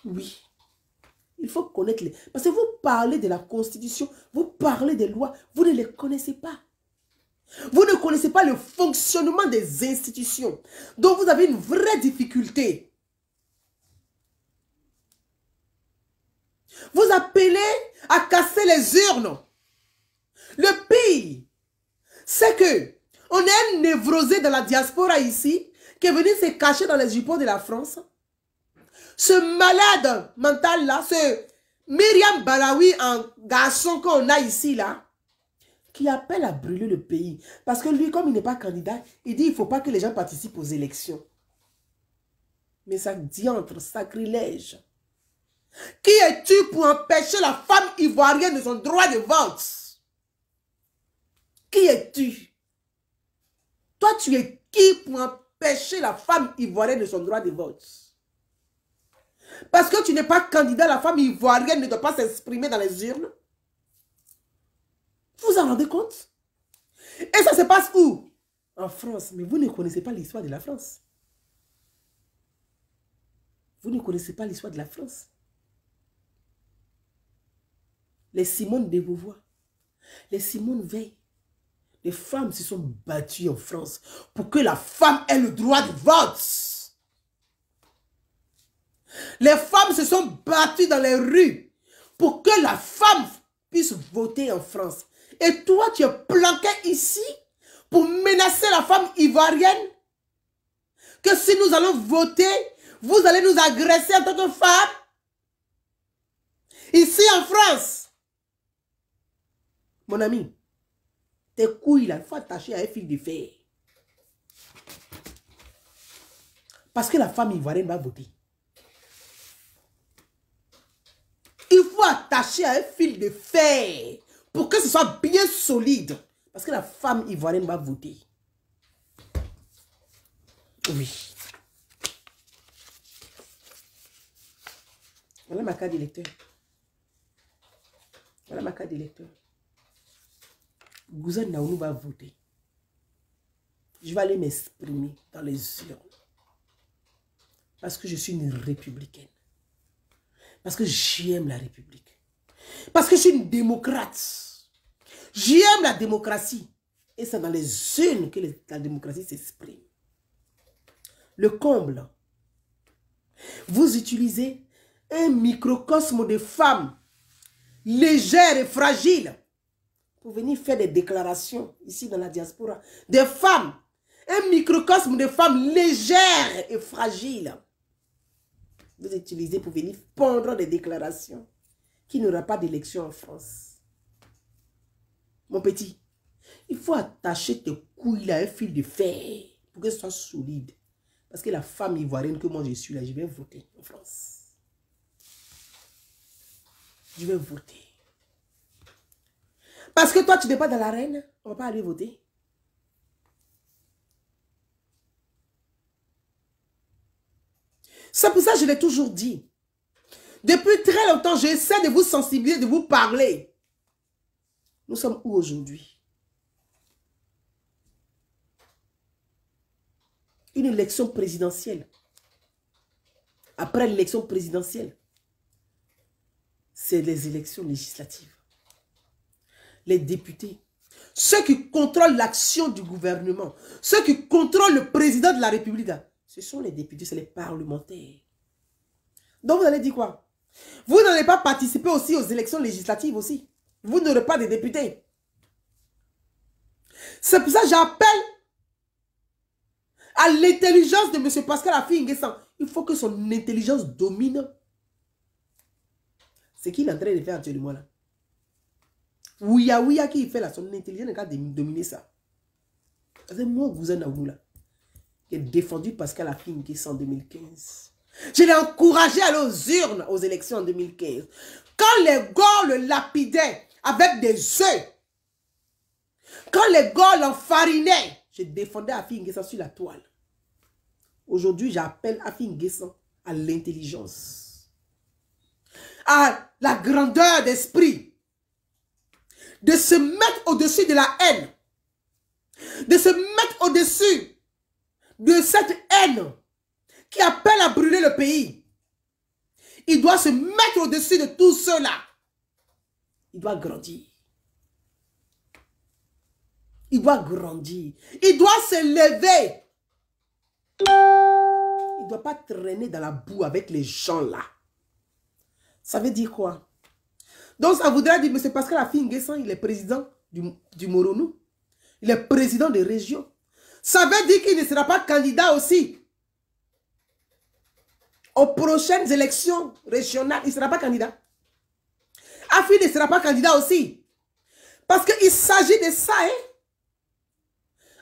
Oui. Il faut connaître les... Parce que vous parlez de la Constitution, vous parlez des lois, vous ne les connaissez pas. Vous ne connaissez pas le fonctionnement des institutions. Donc vous avez une vraie difficulté. Vous appelez à casser les urnes. Le pire, c'est que on est un névrosé de la diaspora ici, qui est venu se cacher dans les jupons de la France. Ce malade mental là, ce Myriam Balawi, un garçon qu'on a ici là, qui appelle à brûler le pays. Parce que lui, comme il n'est pas candidat, il dit qu'il ne faut pas que les gens participent aux élections. Mais ça diantre, sacrilège. Qui es-tu pour empêcher la femme ivoirienne de son droit de vote? Qui es-tu? Toi, tu es qui pour empêcher la femme ivoirienne de son droit de vote? Parce que tu n'es pas candidat, la femme ivoirienne ne doit pas s'exprimer dans les urnes. Vous vous en rendez compte? Et ça se passe où? En France. Mais vous ne connaissez pas l'histoire de la France. Vous ne connaissez pas l'histoire de la France. Les Simone de Beauvoir, les Simone Veil, les femmes se sont battues en France pour que la femme ait le droit de vote. Les femmes se sont battues dans les rues pour que la femme puisse voter en France. Et toi, tu es planqué ici pour menacer la femme ivoirienne que si nous allons voter, vous allez nous agresser en tant que femme. Ici en France. Mon ami, tes couilles là, il faut attacher à un fil de fer. Parce que la femme ivoirienne va voter. Il faut attacher à un fil de fer pour que ce soit bien solide. Parce que la femme ivoirienne va voter. Oui. Voilà ma carte d'électeur. Voilà ma carte d'électeur. Gouza Naounou va voter. Je vais aller m'exprimer dans les urnes. Parce que je suis une républicaine. Parce que j'aime la République. Parce que je suis une démocrate. J'aime la démocratie. Et c'est dans les urnes que la démocratie s'exprime. Le comble. Vous utilisez un microcosme de femmes légères et fragiles pour venir faire des déclarations ici dans la diaspora. Des femmes. Un microcosme de femmes légères et fragiles. Vous utilisez pour venir pondre des déclarations qu'il n'y aura pas d'élection en France. Mon petit, il faut attacher tes couilles à un fil de fer pour qu'elles soient solides. Parce que la femme ivoirienne que moi je suis là, je vais voter en France. Je vais voter. Parce que toi, tu n'es pas dans l'arène, on ne va pas aller voter. C'est pour ça que je l'ai toujours dit. Depuis très longtemps, j'essaie de vous sensibiliser, de vous parler. Nous sommes où aujourd'hui? Une élection présidentielle. Après l'élection présidentielle, c'est les élections législatives. Les députés, ceux qui contrôlent l'action du gouvernement, ceux qui contrôlent le président de la République, ce sont les députés, c'est les parlementaires. Donc vous allez dire quoi? Vous n'allez pas participer aussi aux élections législatives aussi. Vous n'aurez pas de députés. C'est pour ça que j'appelle à l'intelligence de M. Pascal Affi N'Guessan. Il faut que son intelligence domine ce qu'il est en train de faire actuellement là. Ouya qui fait là, son intelligence n'est qu'à dominer ça. C'est moi, vous êtes vous là, qui ai défendu Pascal Affi N'Guessan en 2015. Je l'ai encouragé à aller aux urnes aux élections en 2015. Quand les gars le lapidaient avec des œufs, quand les gars l'enfarinaient, je défendais Affi N'Guessan sur la toile. Aujourd'hui, j'appelle Affi N'Guessan à l'intelligence, à la grandeur d'esprit, de se mettre au-dessus de la haine, de se mettre au-dessus de cette haine qui appelle à brûler le pays. Il doit se mettre au-dessus de tout cela. Il doit grandir. Il doit grandir. Il doit se lever. Il ne doit pas traîner dans la boue avec les gens là. Ça veut dire quoi? Donc ça voudrait dire, mais c'est parce que Affi N'Guessan, il est président du Moronou. Il est président des régions. Ça veut dire qu'il ne sera pas candidat aussi aux prochaines élections régionales. Il ne sera pas candidat. Affi ne sera pas candidat aussi. Parce qu'il s'agit de ça. Hein?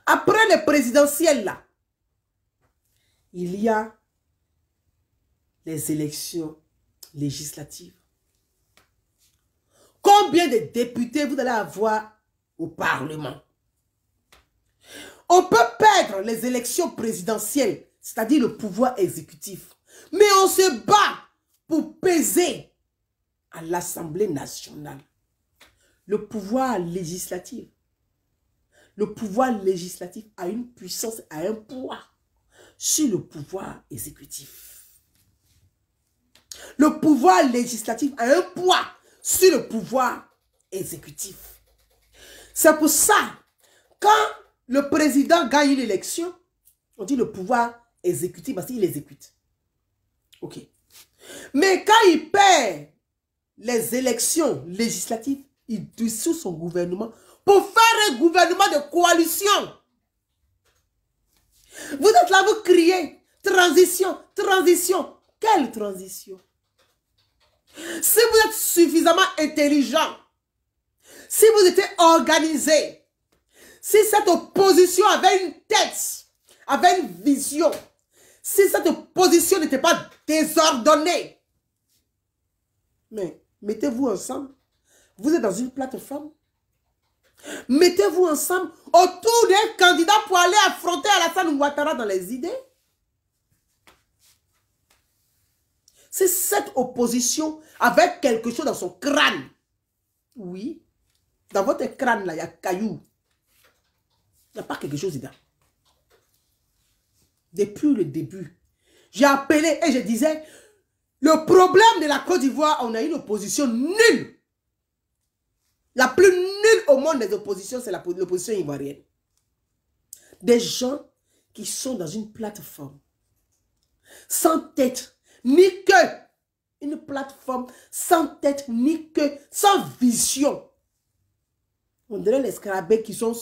Après les présidentielles, là, il y a les élections législatives. Combien de députés vous allez avoir au Parlement? On peut perdre les élections présidentielles, c'est-à-dire le pouvoir exécutif. Mais on se bat pour peser à l'Assemblée nationale. Le pouvoir législatif. Le pouvoir législatif a une puissance, a un poids sur le pouvoir exécutif. Le pouvoir législatif a un poids sur le pouvoir exécutif. C'est pour ça, quand le président gagne une élection, on dit le pouvoir exécutif parce qu'il exécute. Ok. Mais quand il perd les élections législatives, il dissout son gouvernement pour faire un gouvernement de coalition. Vous êtes là, vous criez, transition, transition. Quelle transition? Si vous êtes suffisamment intelligent, si vous étiez organisé, si cette opposition avait une tête, avait une vision, si cette opposition n'était pas désordonnée, mais mettez-vous ensemble. Vous êtes dans une plateforme. Mettez-vous ensemble autour d'un candidat pour aller affronter Alassane Ouattara dans les idées. C'est cette opposition avec quelque chose dans son crâne. Oui. Dans votre crâne, là, il y a caillou. Il n'y a pas quelque chose dedans. Depuis le début, J'ai appelé et je disais, le problème de la Côte d'Ivoire, on a une opposition nulle. La plus nulle au monde des oppositions, c'est l'opposition ivoirienne. Des gens qui sont dans une plateforme, sans tête, ni queue. Une plateforme sans tête, ni queue, sans vision. On dirait les scarabées qui sont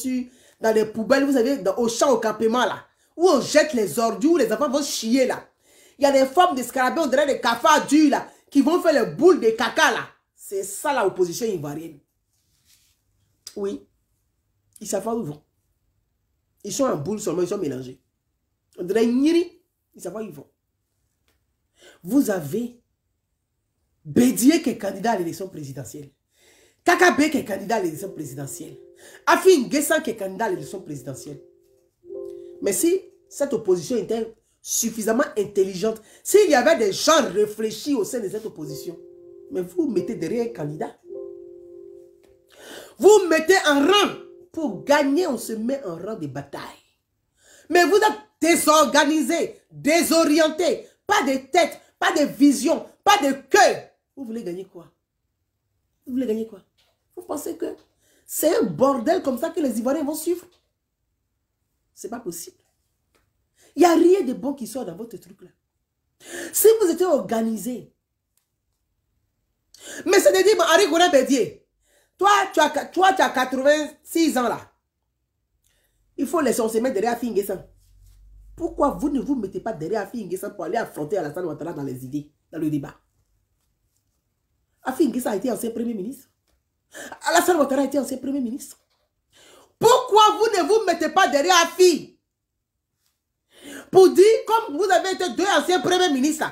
dans les poubelles, vous savez, au champ au campement là, où on jette les ordures, où les enfants vont chier là. Il y a des formes de scarabées, on dirait des cafards durs là, qui vont faire les boules de caca là. C'est ça la opposition ivoirienne. Oui. Ils savent pas où ils vont. Ils sont en boule seulement, ils sont mélangés. On dirait Nyiri, ils savent pas où ils vont. Vous avez Bédié qui est candidat à l'élection présidentielle. Kakabe qui est candidat à l'élection présidentielle. Afi N'Guessan qui est candidat à l'élection présidentielle. Mais si cette opposition était suffisamment intelligente, s'il y avait des gens réfléchis au sein de cette opposition, mais vous mettez derrière un candidat. Vous mettez en rang. Pour gagner, on se met en rang de bataille. Mais vous êtes désorganisé, désorienté, pas de tête, pas de vision, pas de cœur. Vous voulez gagner quoi? Vous voulez gagner quoi? Vous pensez que c'est un bordel comme ça que les Ivoiriens vont suivre? C'est pas possible. Il n'y a rien de bon qui sort dans votre truc là. Si vous étiez organisé, mais c'est de dire, Henri Gouré Bédié, toi, tu as 86 ans là. Il faut laisser on se mettre derrière Afi N'Guessan. Pourquoi vous ne vous mettez pas derrière Afi N'Guessan pour aller affronter Alassane Ouattara dans les idées, dans le débat? Afi N'Guessan a été ancien premier ministre. Alassane Ouattara a été ancien premier ministre. Pourquoi vous ne vous mettez pas derrière Afi? Pour dire, comme vous avez été deux anciens premiers ministres,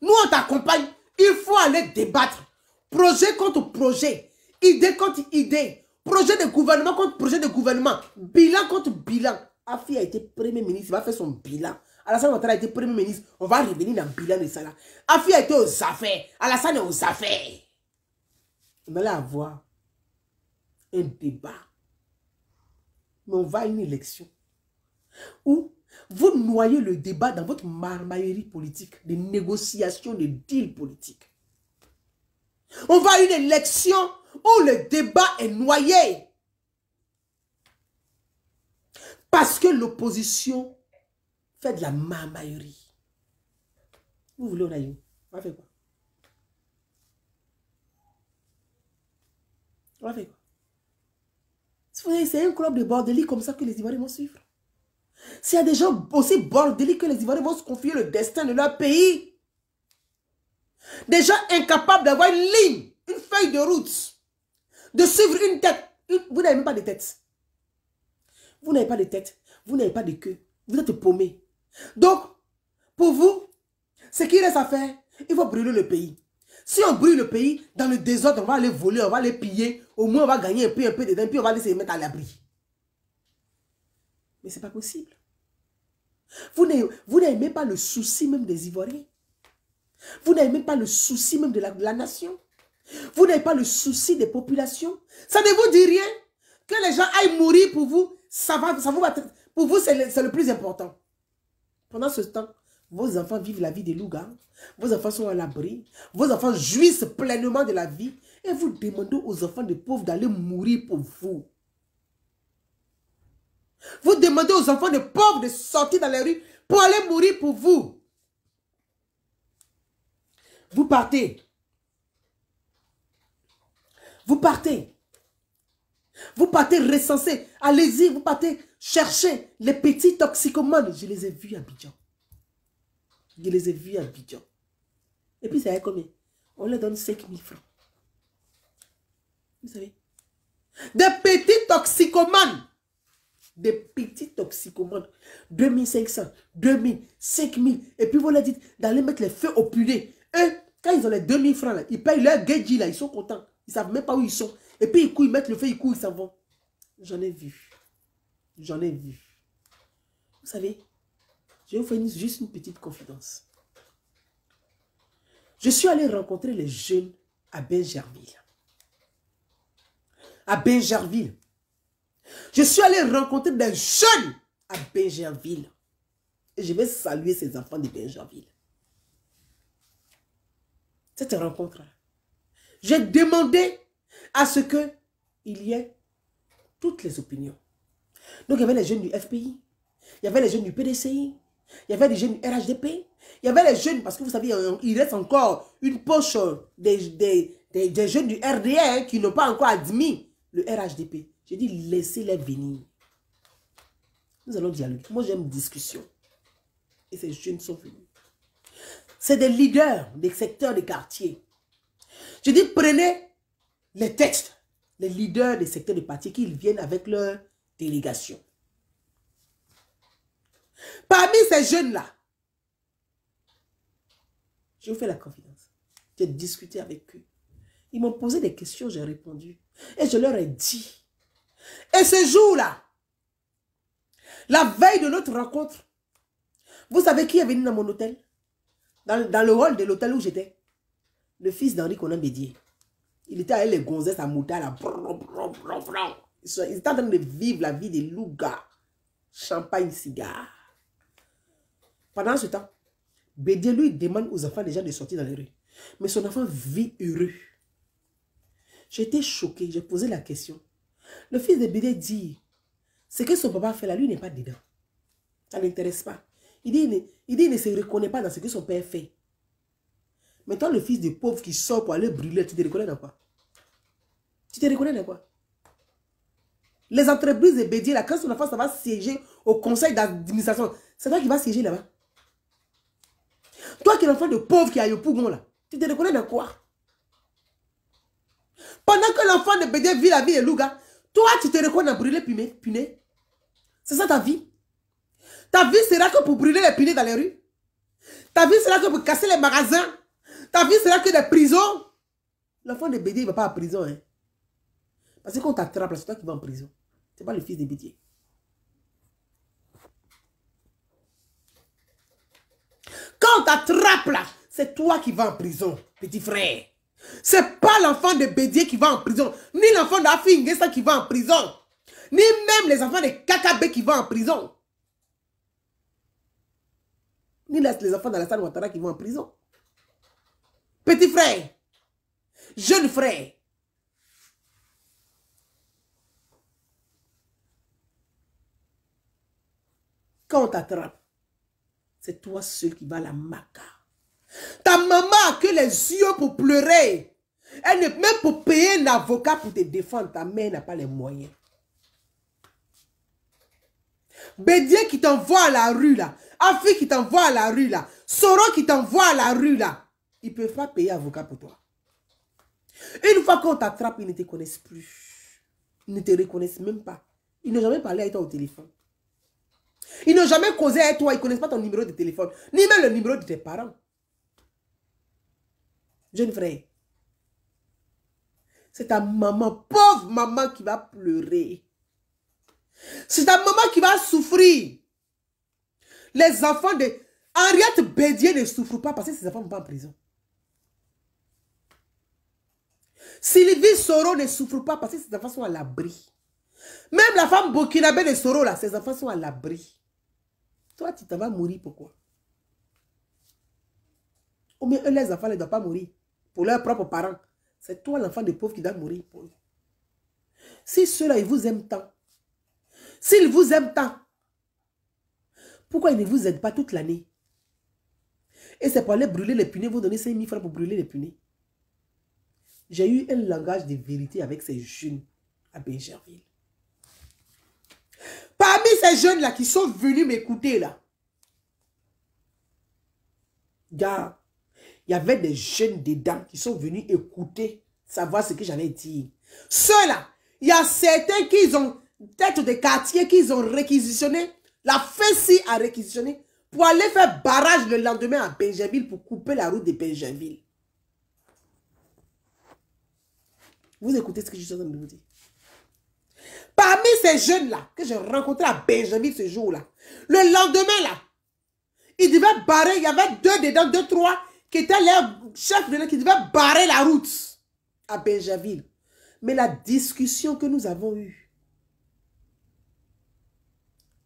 nous on t'accompagne. Il faut aller débattre. Projet contre projet. Idée contre idée. Projet de gouvernement contre projet de gouvernement. Bilan contre bilan. Afi a été premier ministre, il va faire son bilan. Alassane Ouattara a été premier ministre, on va revenir dans le bilan de ça là. Afi a été aux affaires, Alassane est aux affaires. On allait avoir un débat. Mais on va à une élection où vous noyez le débat dans votre marmaillerie politique, de négociations, de deals politiques. On va à une élection où le débat est noyé. Parce que l'opposition fait de la marmaillerie. Vous voulez on aille où? On va faire quoi? On va faire quoi? C'est un club de bordéliques comme ça que les Ivoiriens vont suivre. S'il y a des gens aussi bordéliques que les Ivoiriens vont se confier le destin de leur pays. Des gens incapables d'avoir une ligne, une feuille de route, de suivre une tête. Vous n'avez même pas de tête. Vous n'avez pas de tête. Vous n'avez pas de queue. Vous êtes paumé. Donc, pour vous, ce qu'il reste à faire, il faut brûler le pays. Si on brûle le pays, dans le désordre, on va aller voler, on va aller piller. Au moins, on va gagner un peu dedans, puis on va aller se mettre à l'abri. Mais ce n'est pas possible. Vous n'avez même pas le souci même des Ivoiriens. Vous n'avez même pas le souci même de la nation. Vous n'avez pas le souci des populations. Ça ne vous dit rien. Que les gens aillent mourir pour vous, pour vous, c'est le plus important. Pendant ce temps, vos enfants vivent la vie des loups-garous. Vos enfants sont à l'abri. Vos enfants jouissent pleinement de la vie. Et vous demandez aux enfants de pauvres d'aller mourir pour vous. Vous demandez aux enfants de pauvres de sortir dans les rues pour aller mourir pour vous. Vous partez. Vous partez. Vous partez recenser. Allez-y, vous partez chercher les petits toxicomanes. Je les ai vus à Abidjan. Je les ai vus à Abidjan. Et puis, ça va combien? On leur donne 5 000 francs. Vous savez? Des petits toxicomanes. Des petits toxicomanes. 2500, 2000, 5000. Et puis, vous leur dites d'aller mettre les feux au puné. Eux, quand ils ont les 2000 francs, là, ils payent leur guédji, là, ils sont contents. Ils ne savent même pas où ils sont. Et puis, ils mettent le feu, ils courent, ils s'en vont. J'en ai vu. J'en ai vu. Vous savez, je vais vous faire juste une petite confidence. Je suis allé rencontrer les jeunes à Benjerville. À Benjerville. Je suis allé rencontrer des jeunes à Benjerville. Et je vais saluer ces enfants de Benjerville. cette rencontre-là. J'ai demandé à ce que il y ait toutes les opinions. Donc, il y avait les jeunes du FPI, il y avait les jeunes du PDCI, il y avait les jeunes du RHDP, il y avait les jeunes, parce que vous savez, il reste encore une poche des jeunes du RDA qui n'ont pas encore admis le RHDP. J'ai dit, laissez-les venir. Nous allons dialoguer. Moi, j'aime discussion. Et ces jeunes sont venus. C'est des leaders des secteurs des quartiers. Je dis, prenez les textes, les leaders des secteurs des quartiers, qu'ils viennent avec leur délégation. Parmi ces jeunes-là, je vous fais la confidence. J'ai discuté avec eux. Ils m'ont posé des questions, j'ai répondu. Et je leur ai dit. Et ce jour-là, la veille de notre rencontre, vous savez qui est venu dans mon hôtel? Dans le hall de l'hôtel où j'étais. Le fils d'Henri Konan Bédié. Il était avec les gonzesses à Mouta, là. Ils étaient en train de vivre la vie des loups-gars. Champagne, cigare. Pendant ce temps, Bédié, lui, demande aux enfants déjà de sortir dans les rues. Mais son enfant vit heureux. J'étais choquée, j'ai posé la question. Le fils de Bédié dit, ce que son papa fait là, lui n'est pas dedans. Ça ne l'intéresse pas. Il dit, il ne se reconnaît pas dans ce que son père fait. Maintenant, le fils de pauvre qui sort pour aller brûler, tu te reconnais dans quoi? Tu te reconnais dans quoi? Les entreprises de Bédié, là, quand son enfant ça va siéger au conseil d'administration, c'est toi qui vas siéger là-bas. Toi qui es l'enfant de pauvre qui a eu Pougon là, tu te reconnais dans quoi? Pendant que l'enfant de Bédié vit la vie de Louga, toi tu te reconnais dans brûler puné. C'est ça ta vie? Ta vie sera que pour brûler les punais dans les rues? Ta vie sera que pour casser les magasins? Ta vie sera que des prisons? L'enfant de Bédié, il ne va pas en prison. Hein? Parce que quand on t'attrape, c'est toi qui vas en prison. Ce n'est pas le fils de Bédié. Quand on t'attrape là, c'est toi qui vas en prison, petit frère. C'est pas l'enfant de Bédié qui va en prison, ni l'enfant d'Afi Nguessa qui va en prison, ni même les enfants de Kakabe qui vont en prison. Ni les enfants d'Alassane Ouattara qui vont en prison. Petit frère, jeune frère, quand on t'attrape, c'est toi seul qui vas à la maca. Ta maman a que les yeux pour pleurer. Elle ne, même pour payer un avocat pour te défendre, ta mère n'a pas les moyens. Bédié qui t'envoie à la rue là, Afi qui t'envoie à la rue là, Soro qui t'envoie à la rue là, ils ne peuvent pas payer avocat pour toi. Une fois qu'on t'attrape, ils ne te connaissent plus. Ils ne te reconnaissent même pas. Ils n'ont jamais parlé avec toi au téléphone. Ils n'ont jamais causé avec toi. Ils ne connaissent pas ton numéro de téléphone. Ni même le numéro de tes parents. Jeune frère. C'est ta maman, pauvre maman qui va pleurer. C'est ta maman qui va souffrir. Les enfants de Henriette Bédié ne souffrent pas parce que ses enfants ne vont pas en prison. Sylvie Soro ne souffre pas parce que ses enfants sont à l'abri. Même la femme burkinabé de Soro, là, ses enfants sont à l'abri. Toi, tu t'en vas mourir pourquoi? Ou bien eux, les enfants ne doivent pas mourir pour leurs propres parents. C'est toi, l'enfant de pauvre, qui doit mourir pour eux. Si ceux-là, ils vous aiment tant, s'ils vous aiment tant, pourquoi ils ne vous aident pas toute l'année? Et c'est pour aller brûler les punais, vous donnez 5 000 francs pour brûler les punais. J'ai eu un langage de vérité avec ces jeunes à Bingerville. Parmi ces jeunes-là qui sont venus m'écouter là, gars, il y avait des jeunes dedans qui sont venus écouter, savoir ce que j'allais dire. Ceux-là, il y a certains qui ont tête des quartiers qu'ils ont réquisitionné, la FECI a réquisitionné pour aller faire barrage le lendemain à Bingerville pour couper la route de Bingerville. Vous écoutez ce que je suis en train de vous dire. Parmi ces jeunes-là que j'ai rencontrés à Bingerville ce jour-là, le lendemain là, ils devaient barrer, il y avait 2 dedans, 2, 3 qui étaient les chefs de qui devaient barrer la route à Bingerville. Mais la discussion que nous avons eue,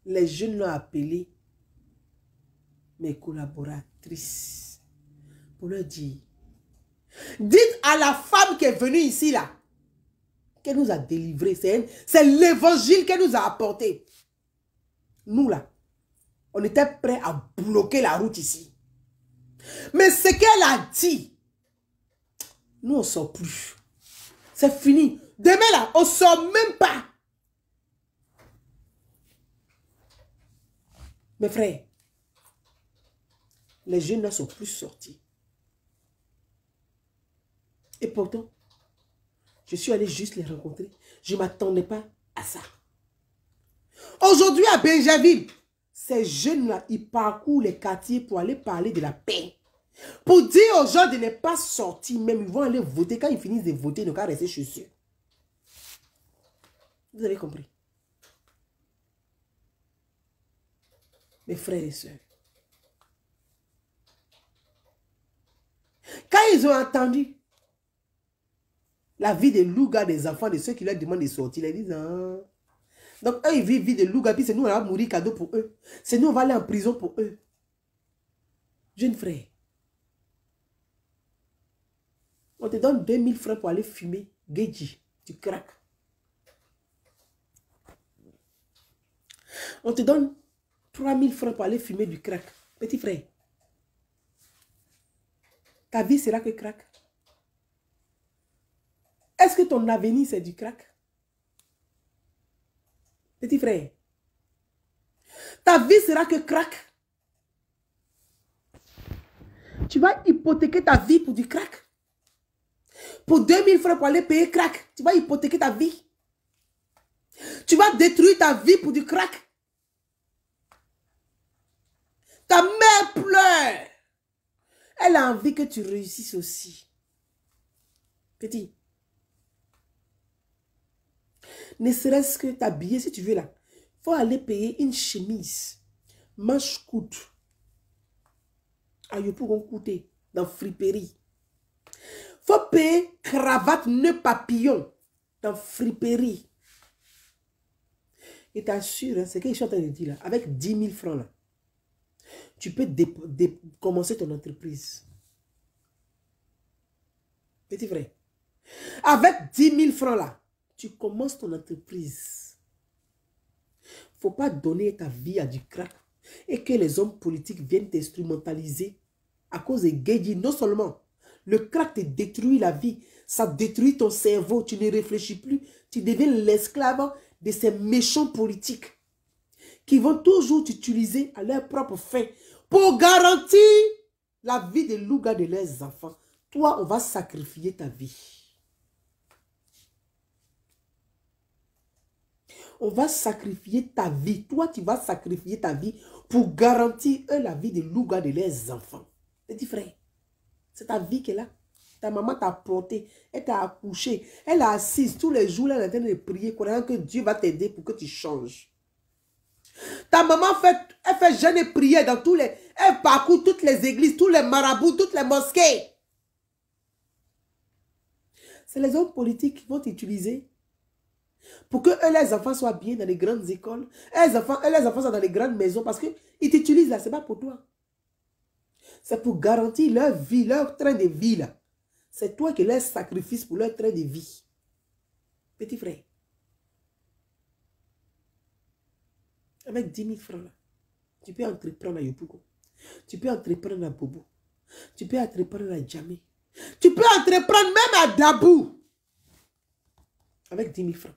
les jeunes l'ont appelé mes collaboratrices pour leur dire, Dites à la femme qui est venue ici, là, qu'elle nous a délivrés. C'est l'évangile qu'elle nous a apporté. Nous, là, on était prêts à bloquer la route ici. Mais ce qu'elle a dit, nous, on ne sort plus. C'est fini. Demain, là, on ne sort même pas. Mes frères, les jeunes ne sont plus sortis. Et pourtant, je suis allé juste les rencontrer. Je ne m'attendais pas à ça. Aujourd'hui, à Benjaville, ces jeunes-là, ils parcourent les quartiers pour aller parler de la paix. Pour dire aux gens de ne pas sortir, même ils vont aller voter. Quand ils finissent de voter, ils n'ont qu'à rester chez eux. Vous avez compris? Mes frères et sœurs. Quand ils ont entendu la vie de louga des enfants, de ceux qui leur demandent de sortir, ils disent, ah. Donc, eux, ils vivent vie de louga, puis c'est nous, on va mourir cadeau pour eux. C'est nous, on va aller en prison pour eux. Jeune frère, on te donne 2000 francs pour aller fumer, Geji, tu craques. On te donne 3000 francs pour aller fumer du crack. Petit frère, ta vie sera que crack. Est-ce que ton avenir, c'est du crack? Petit frère, ta vie sera que crack. Tu vas hypothéquer ta vie pour du crack. Pour 2000 francs pour aller payer crack, tu vas hypothéquer ta vie. Tu vas détruire ta vie pour du crack. Ta mère pleure. Elle a envie que tu réussisses aussi. Petit. Ne serait-ce que t'habiller, si tu veux là. Il faut aller payer une chemise. Manche courte. À Yopougon coûter. Dans friperie. Il faut payer cravate nœud papillon. Dans friperie. Et t'assure, hein, c'est ce que je suis en train de dire là. Avec 10 000 francs là. Tu peux commencer ton entreprise. Petit frère. Avec 10 000 francs là. Tu commences ton entreprise. Il ne faut pas donner ta vie à du crack et que les hommes politiques viennent t'instrumentaliser à cause des Geji. Non seulement le crack te détruit la vie, ça détruit ton cerveau, tu ne réfléchis plus, tu deviens l'esclave de ces méchants politiques qui vont toujours t'utiliser à leur propre fin pour garantir la vie des lougas de leurs enfants. Toi, on va sacrifier ta vie. On va sacrifier ta vie. Toi, tu vas sacrifier ta vie pour garantir la vie de louga de leurs enfants. Petit frère, c'est ta vie qu'elle a. Ta maman t'a porté, elle t'a accouché, elle a assise tous les jours, elle est en train de prier, croyant que Dieu va t'aider pour que tu changes. Ta maman elle fait jeûne et prière dans tous les... Elle parcourt toutes les églises, tous les marabouts, toutes les mosquées. C'est les hommes politiques qui vont t'utiliser pour que eux, les enfants soient bien dans les grandes écoles. Les enfants sont dans les grandes maisons parce qu'ils t'utilisent là, ce n'est pas pour toi. C'est pour garantir leur vie, leur train de vie là. C'est toi qui leur sacrifice pour leur train de vie. Petit frère. Avec 10 000 francs là, tu peux entreprendre à Yopougon. Tu peux entreprendre à Bobo. Tu peux entreprendre à Djamé. Tu peux entreprendre même à Dabou. Avec 10 000 francs.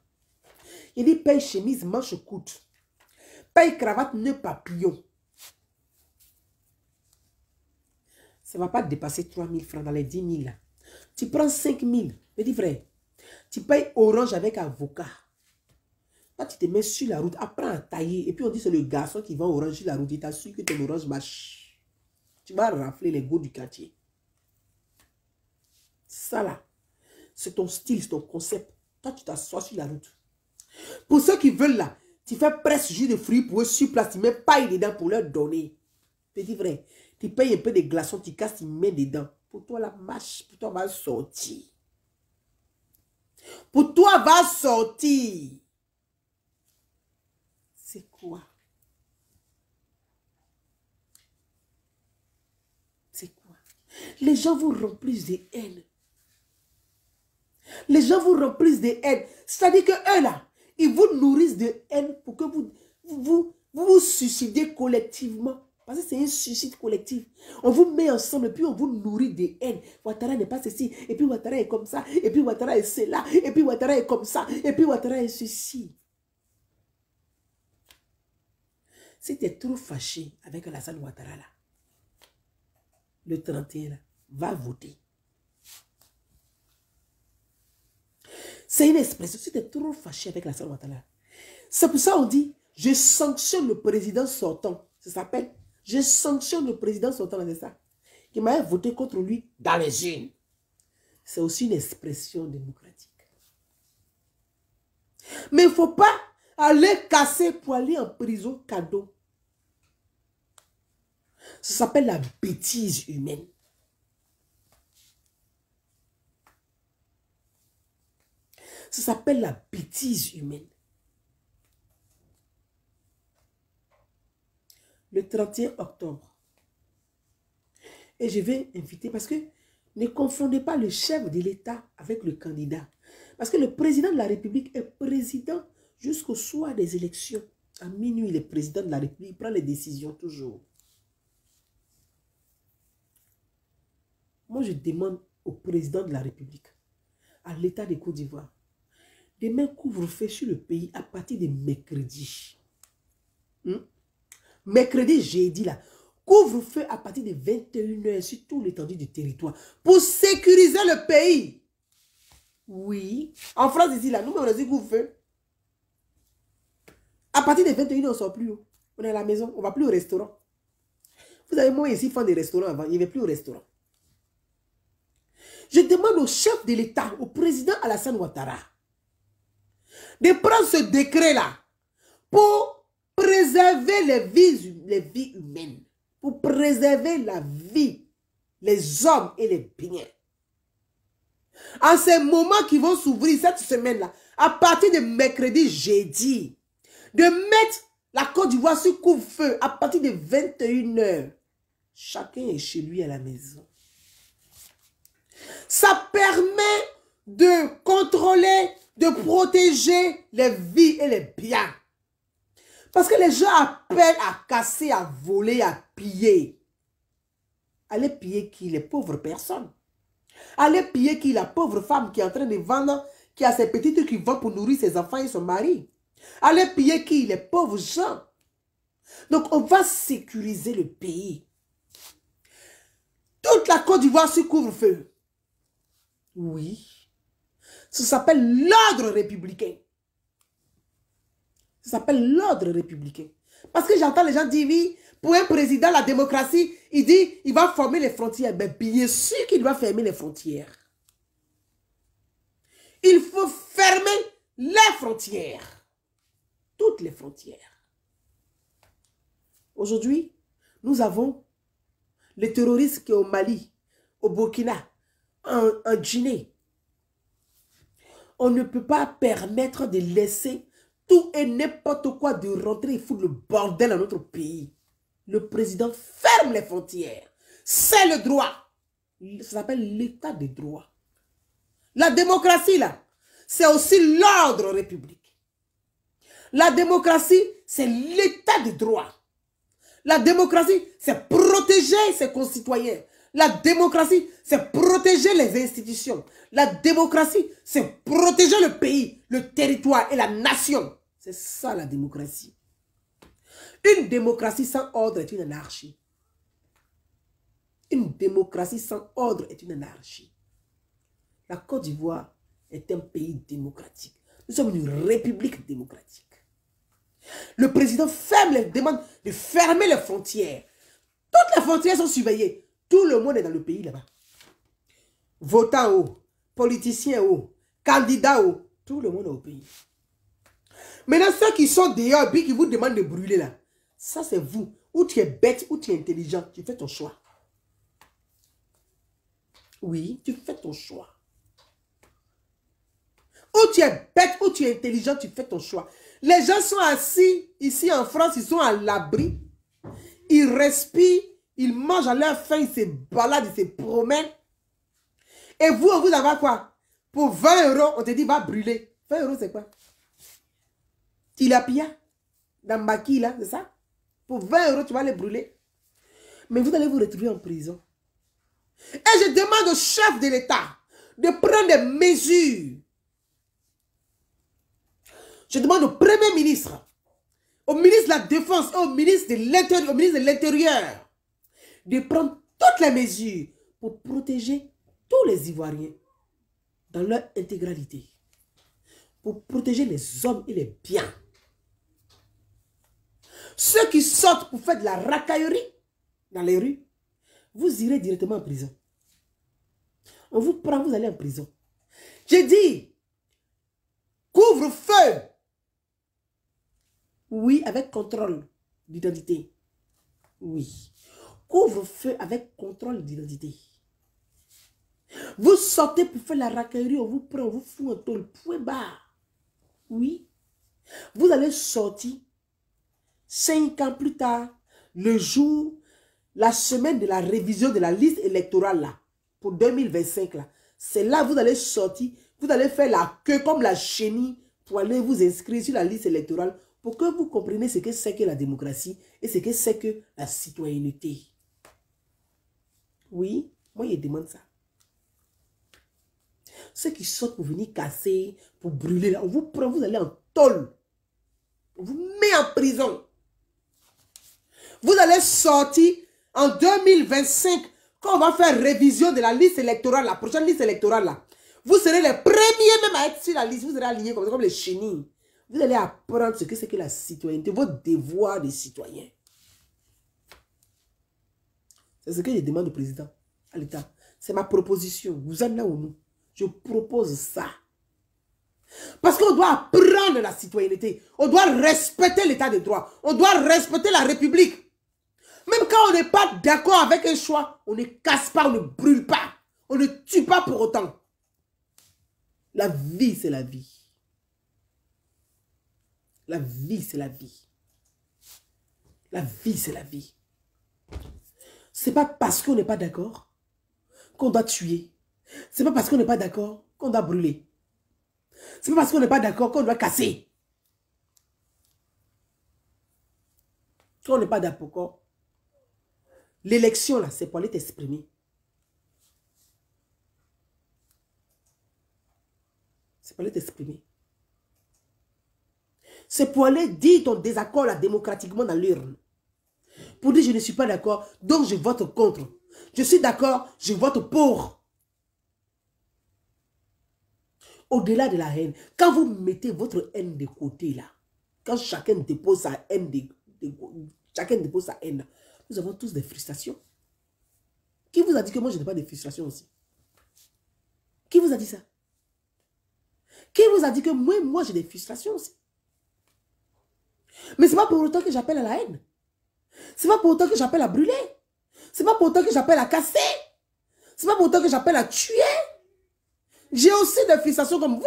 Il dit paye chemise, manche courte. Paye cravate, nœud papillon. Ça ne va pas dépasser 3 000 francs dans les 10 000 là. Tu prends 5 000. Petit frère, tu payes orange avec avocat. Là, tu te mets sur la route, apprends à tailler. Et puis on dit c'est le garçon qui va orange sur la route. Il t'assure que ton orange marche. Tu vas rafler les goûts du quartier. Ça là, c'est ton style, c'est ton concept. Toi, tu t'assois sur la route. Pour ceux qui veulent là, tu fais presque jus de fruits pour eux sur place. Tu mets paille dedans pour leur donner. Petit frère, tu payes un peu de glaçons, tu casses, tu mets dedans. Pour toi, la marche, pour toi, va sortir. Pour toi, va sortir. C'est quoi? C'est quoi? Les gens vous remplissent de haine. Les gens vous remplissent de haine. C'est-à-dire qu'eux là, ils vous nourrissent de haine pour que vous suicidez collectivement. Parce que c'est un suicide collectif. On vous met ensemble et puis on vous nourrit de haine. Ouattara n'est pas ceci. Et puis Ouattara est comme ça. Et puis Ouattara est cela. Et puis Ouattara est comme ça. Et puis Ouattara est ceci. Si tu es trop fâché avec Alassane Ouattara là, le 31 là, va voter. C'est une expression. Si tu es trop fâché avec Alassane Ouattara, c'est pour ça qu'on dit, je sanctionne le président sortant. Ça s'appelle, je sanctionne le président sortant, c'est ça. Qui m'a voté contre lui dans les urnes. C'est aussi une expression démocratique. Mais il ne faut pas aller casser pour aller en prison cadeau. Ça s'appelle la bêtise humaine. Ça s'appelle la bêtise humaine. Le 31 octobre. Et je vais inviter, parce que ne confondez pas le chef de l'État avec le candidat. Parce que le président de la République est président jusqu'au soir des élections. À minuit, le président de la République prend les décisions toujours. Moi, je demande au président de la République, à l'État de Côte d'Ivoire, de mettre couvre-feu sur le pays à partir de mercredi. Mercredi, jeudi, là, couvre-feu à partir de 21 h sur tout l'étendue du territoire pour sécuriser le pays. Oui. En France, ici, là, nous, on a dit couvre-feu. À partir de 21 h, on ne sort plus. On est à la maison, on ne va plus au restaurant. Vous avez moi ici, faire des restaurants avant, il n'y avait plus au restaurant. Je demande au chef de l'État, au président Alassane Ouattara, de prendre ce décret-là pour préserver les vies humaines, pour préserver la vie, les hommes et les biens. En ces moments qui vont s'ouvrir cette semaine-là, à partir de mercredi, jeudi, de mettre la Côte d'Ivoire sur couvre-feu à partir de 21 h. Chacun est chez lui à la maison. Ça permet de contrôler, de protéger les vies et les biens. Parce que les gens appellent à casser, à voler, à piller. Allez piller qui? Les pauvres personnes. Allez piller qui? La pauvre femme qui est en train de vendre, qui a ses petits trucs qui vend pour nourrir ses enfants et son mari. Allez piller qui? Les pauvres gens. Donc on va sécuriser le pays. Toute la Côte d'Ivoire se couvre-feu. Oui. Ça s'appelle l'ordre républicain. Ça s'appelle l'ordre républicain. Parce que j'entends les gens dire, oui, pour un président, la démocratie, il dit, il va fermer les frontières. Mais bien sûr qu'il va fermer les frontières. Il faut fermer les frontières. Toutes les frontières. Aujourd'hui, nous avons les terroristes qui sont au Mali, au Burkina, en Guinée. On ne peut pas permettre de laisser tout et n'importe quoi de rentrer et foutre le bordel dans notre pays. Le président ferme les frontières. C'est le droit. Ça s'appelle l'état de droit. La démocratie, là, c'est aussi l'ordre république. La démocratie, c'est l'état de droit. La démocratie, c'est protéger ses concitoyens. La démocratie, c'est protéger les institutions. La démocratie, c'est protéger le pays, le territoire et la nation. C'est ça la démocratie. Une démocratie sans ordre est une anarchie. Une démocratie sans ordre est une anarchie. La Côte d'Ivoire est un pays démocratique. Nous sommes une république démocratique. Le président demande de fermer les frontières. Toutes les frontières sont surveillées. Tout le monde est dans le pays là-bas. Votants haut, politiciens haut, candidats haut, tout le monde est au pays. Maintenant, ceux qui sont dehors et qui vous demandent de brûler là, ça c'est vous. Ou tu es bête, ou tu es intelligent, tu fais ton choix. Oui, tu fais ton choix. Ou tu es bête, ou tu es intelligent, tu fais ton choix. Les gens sont assis ici en France, ils sont à l'abri. Ils respirent, Ils mangent à leur faim, ils se baladent, ils se promènent. Et vous, on vous envoie quoi? Pour 20 €, on te dit va brûler. 20 € c'est quoi? Tilapia, dans Maki là, c'est ça? Pour 20 €, tu vas les brûler. Mais vous allez vous retrouver en prison. Et je demande au chef de l'État de prendre des mesures. Je demande au Premier ministre, au ministre de la Défense et au ministre de l'Intérieur de prendre toutes les mesures pour protéger tous les Ivoiriens dans leur intégralité. Pour protéger les hommes et les biens. Ceux qui sortent pour faire de la racaillerie dans les rues, vous irez directement en prison. On vous prend, vous allez en prison. J'ai dit, couvre-feu. Oui, avec contrôle d'identité. Oui. Couvre-feu avec contrôle d'identité. Vous sortez pour faire la racaillerie, on vous prend, on vous fout un tôle, point barre. Oui. Vous allez sortir 5 ans plus tard, le jour, la semaine de la révision de la liste électorale là, pour 2025 là. C'est là que vous allez sortir, vous allez faire la queue comme la chenille pour aller vous inscrire sur la liste électorale pour que vous compreniez ce que c'est que la démocratie et ce que c'est que la citoyenneté. Oui, moi je demande ça. Ceux qui sortent pour venir casser, pour brûler, là, on vous prend, vous allez en tôle. On vous met en prison. Vous allez sortir en 2025, quand on va faire révision de la liste électorale, la prochaine liste électorale, là. Vous serez les premiers même à être sur la liste. Vous serez alignés comme les chenilles. Vous allez apprendre ce que c'est que la citoyenneté, votre devoir de citoyen. C'est ce que je demande au président, à l'État. C'est ma proposition. Vous en avez ou non? Je propose ça. Parce qu'on doit apprendre la citoyenneté. On doit respecter l'état de droit. On doit respecter la République. Même quand on n'est pas d'accord avec un choix, on ne casse pas, on ne brûle pas. On ne tue pas pour autant. La vie, c'est la vie. La vie, c'est la vie. La vie, c'est la vie. C'est pas parce qu'on n'est pas d'accord qu'on doit tuer. C'est pas parce qu'on n'est pas d'accord qu'on doit brûler. C'est pas parce qu'on n'est pas d'accord qu'on doit casser. Quand on n'est pas d'accord, l'élection là, c'est pour aller t'exprimer. C'est pour aller t'exprimer. C'est pour aller dire ton désaccord là démocratiquement dans l'urne. Pour dire je ne suis pas d'accord, donc je vote contre. Je suis d'accord, je vote pour. Au-delà de la haine, quand vous mettez votre haine de côté là, quand chacun dépose sa haine, chacun dépose sa haine, nous avons tous des frustrations. Qui vous a dit que moi je n'ai pas de frustrations aussi? Qui vous a dit ça? Qui vous a dit que moi j'ai des frustrations aussi? Mais ce n'est pas pour autant que j'appelle à la haine. Ce n'est pas pour autant que j'appelle à brûler. Ce n'est pas pour autant que j'appelle à casser. Ce n'est pas pour autant que j'appelle à tuer. J'ai aussi des frustrations comme vous.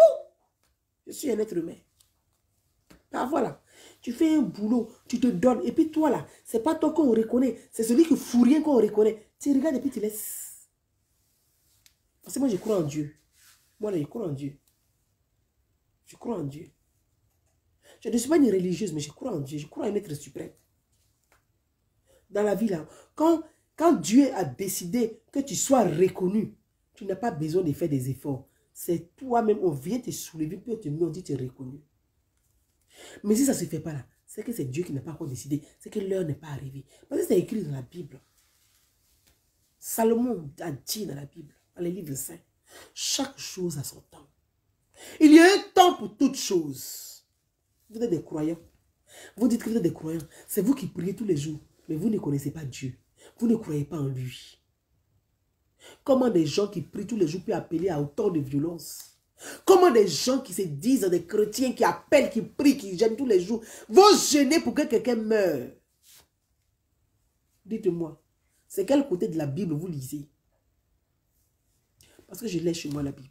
Je suis un être humain. Ah voilà. Tu fais un boulot, tu te donnes. Et puis toi là, c'est pas toi qu'on reconnaît. C'est celui qui ne fout rien qu'on reconnaît. Tu regardes et puis tu laisses. Parce que moi je crois en Dieu. Moi là, je crois en Dieu. Je crois en Dieu. Je ne suis pas une religieuse, mais je crois en Dieu. Je crois en un être suprême. Dans la vie là, quand Dieu a décidé que tu sois reconnu, tu n'as pas besoin de faire des efforts. C'est toi-même, on vient te soulever, puis on te met, on dit tu es reconnu. Mais si ça ne se fait pas là, c'est que c'est Dieu qui n'a pas encore décidé. C'est que l'heure n'est pas arrivée. Parce que c'est écrit dans la Bible. Salomon a dit dans la Bible, dans les livres saints, chaque chose a son temps. Il y a un temps pour toutes choses. Vous êtes des croyants. Vous dites que vous êtes des croyants. C'est vous qui priez tous les jours. Mais vous ne connaissez pas Dieu. Vous ne croyez pas en lui. Comment des gens qui prient tous les jours peuvent appeler à autant de violence? Comment des gens qui se disent des chrétiens, qui appellent, qui prient, qui gênent tous les jours, vont gêner pour que quelqu'un meure? Dites-moi, c'est quel côté de la Bible vous lisez? Parce que je l'ai chez moi la Bible.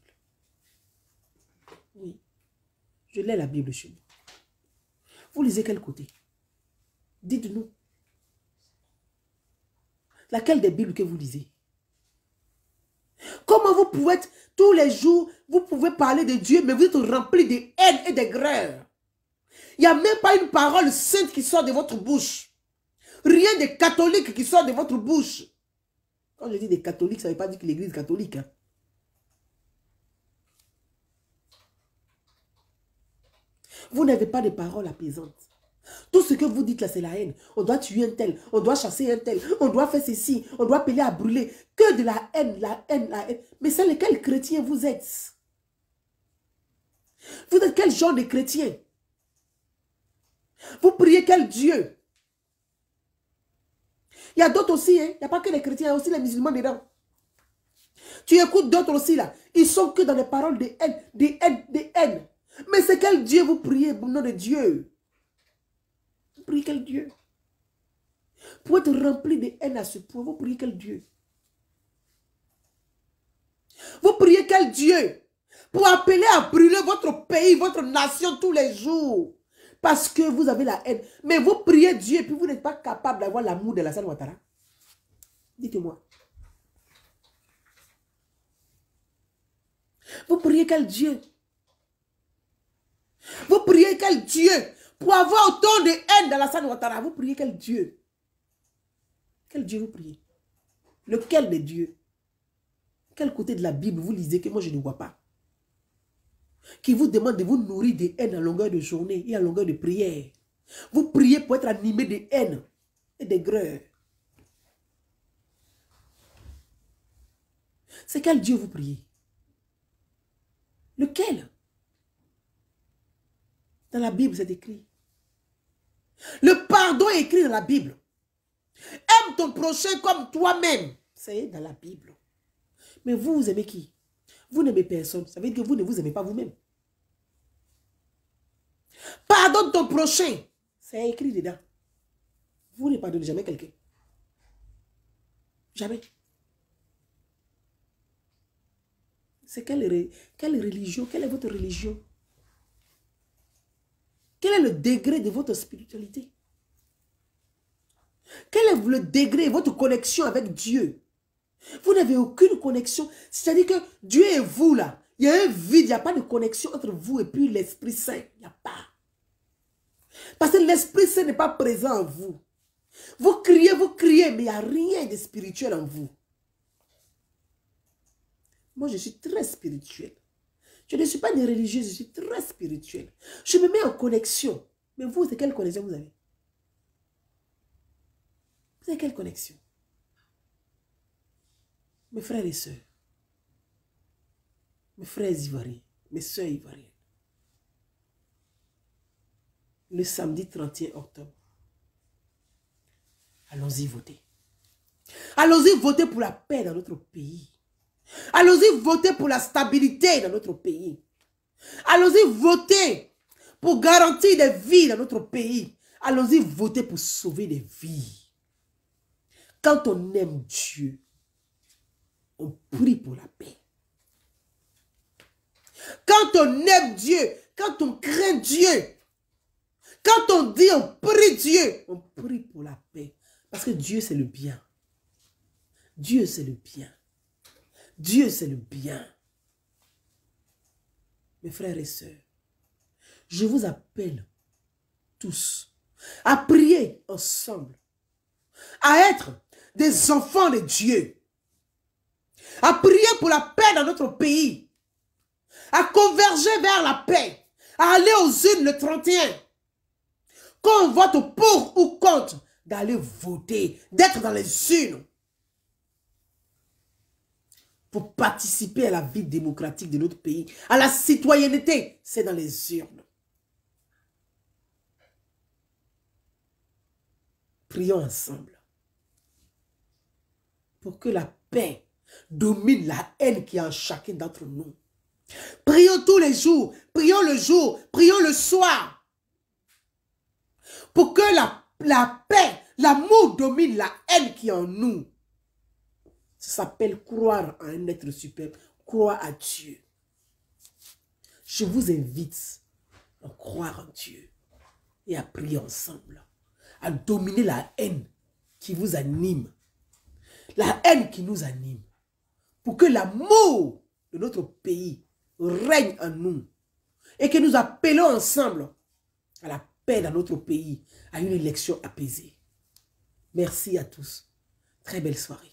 Oui, je l'ai la Bible chez moi. Vous lisez quel côté? Dites-nous. Laquelle des Bibles que vous lisez? Comment vous pouvez être, tous les jours, vous pouvez parler de Dieu, mais vous êtes rempli de haine et d'aigreur. Il n'y a même pas une parole sainte qui sort de votre bouche. Rien de catholique qui sort de votre bouche. Quand je dis des catholiques, ça ne veut pas dire que l'église est catholique. Hein. Vous n'avez pas de paroles apaisantes. Tout ce que vous dites là, c'est la haine. On doit tuer un tel, on doit chasser un tel, on doit faire ceci, on doit appeler à brûler. Que de la haine, la haine, la haine. Mais c'est lequel chrétien vous êtes? Vous êtes quel genre de chrétien? Vous priez quel Dieu? Il y a d'autres aussi, hein? Il n'y a pas que les chrétiens, il y a aussi les musulmans dedans. Tu écoutes d'autres aussi là. Ils sont que dans les paroles de haine, de haine, de haine. Mais c'est quel Dieu vous priez au nom de Dieu? Vous priez quel Dieu? Pour être rempli de haine à ce point, vous priez quel Dieu? Vous priez quel Dieu? Pour appeler à brûler votre pays, votre nation tous les jours. Parce que vous avez la haine. Mais vous priez Dieu et puis vous n'êtes pas capable d'avoir l'amour de Alassane Ouattara. Dites-moi. Vous priez quel Dieu? Vous priez quel Dieu? Pour avoir autant de haine d'Alassane Ouattara, vous priez quel Dieu? Quel Dieu vous priez? Lequel des dieux? Quel côté de la Bible vous lisez que moi je ne vois pas? Qui vous demande de vous nourrir de haine à longueur de journée et à longueur de prière. Vous priez pour être animé de haine et d'aigreur. C'est quel Dieu vous priez? Lequel? Dans la Bible, c'est écrit. Le pardon est écrit dans la Bible. Aime ton prochain comme toi-même. C'est dans la Bible. Mais vous, vous aimez qui? Vous n'aimez personne. Ça veut dire que vous ne vous aimez pas vous-même. Pardonne ton prochain. C'est écrit dedans. Vous ne pardonnez jamais quelqu'un. Jamais. C'est quelle religion? Quelle est votre religion? Quel est le degré de votre spiritualité? Quel est le degré de votre connexion avec Dieu? Vous n'avez aucune connexion. C'est-à-dire que Dieu et vous, là, il y a un vide, il n'y a pas de connexion entre vous et puis l'Esprit Saint. Il n'y a pas. Parce que l'Esprit Saint n'est pas présent en vous. Vous criez, mais il n'y a rien de spirituel en vous. Moi, je suis très spirituel. Je ne suis pas des religieux, je suis très spirituel. Je me mets en connexion. Mais vous, c'est quelle connexion vous avez? Vous avez quelle connexion? Mes frères et sœurs, mes frères ivoiriens, mes sœurs ivoiriennes, le samedi 31 octobre, allons-y voter. Allons-y voter pour la paix dans notre pays. Allons-y voter pour la stabilité dans notre pays. Allons-y voter pour garantir des vies dans notre pays. Allons-y voter pour sauver des vies. Quand on aime Dieu, on prie pour la paix. Quand on aime Dieu, quand on craint Dieu, quand on dit on prie Dieu, on prie pour la paix. Parce que Dieu c'est le bien. Dieu c'est le bien. Dieu c'est le bien. Mes frères et sœurs, je vous appelle tous à prier ensemble, à être des enfants de Dieu, à prier pour la paix dans notre pays, à converger vers la paix, à aller aux urnes le 31. Qu'on vote pour ou contre, d'aller voter, d'être dans les urnes pour participer à la vie démocratique de notre pays, à la citoyenneté, c'est dans les urnes. Prions ensemble pour que la paix domine la haine qui est en chacun d'entre nous. Prions tous les jours, prions le jour, prions le soir. Pour que la paix, l'amour domine la haine qui est en nous. Ça s'appelle croire en un être suprême, croire à Dieu. Je vous invite à croire en Dieu et à prier ensemble, à dominer la haine qui vous anime, la haine qui nous anime, pour que l'amour de notre pays règne en nous et que nous appelons ensemble à la paix dans notre pays, à une élection apaisée. Merci à tous. Très belle soirée.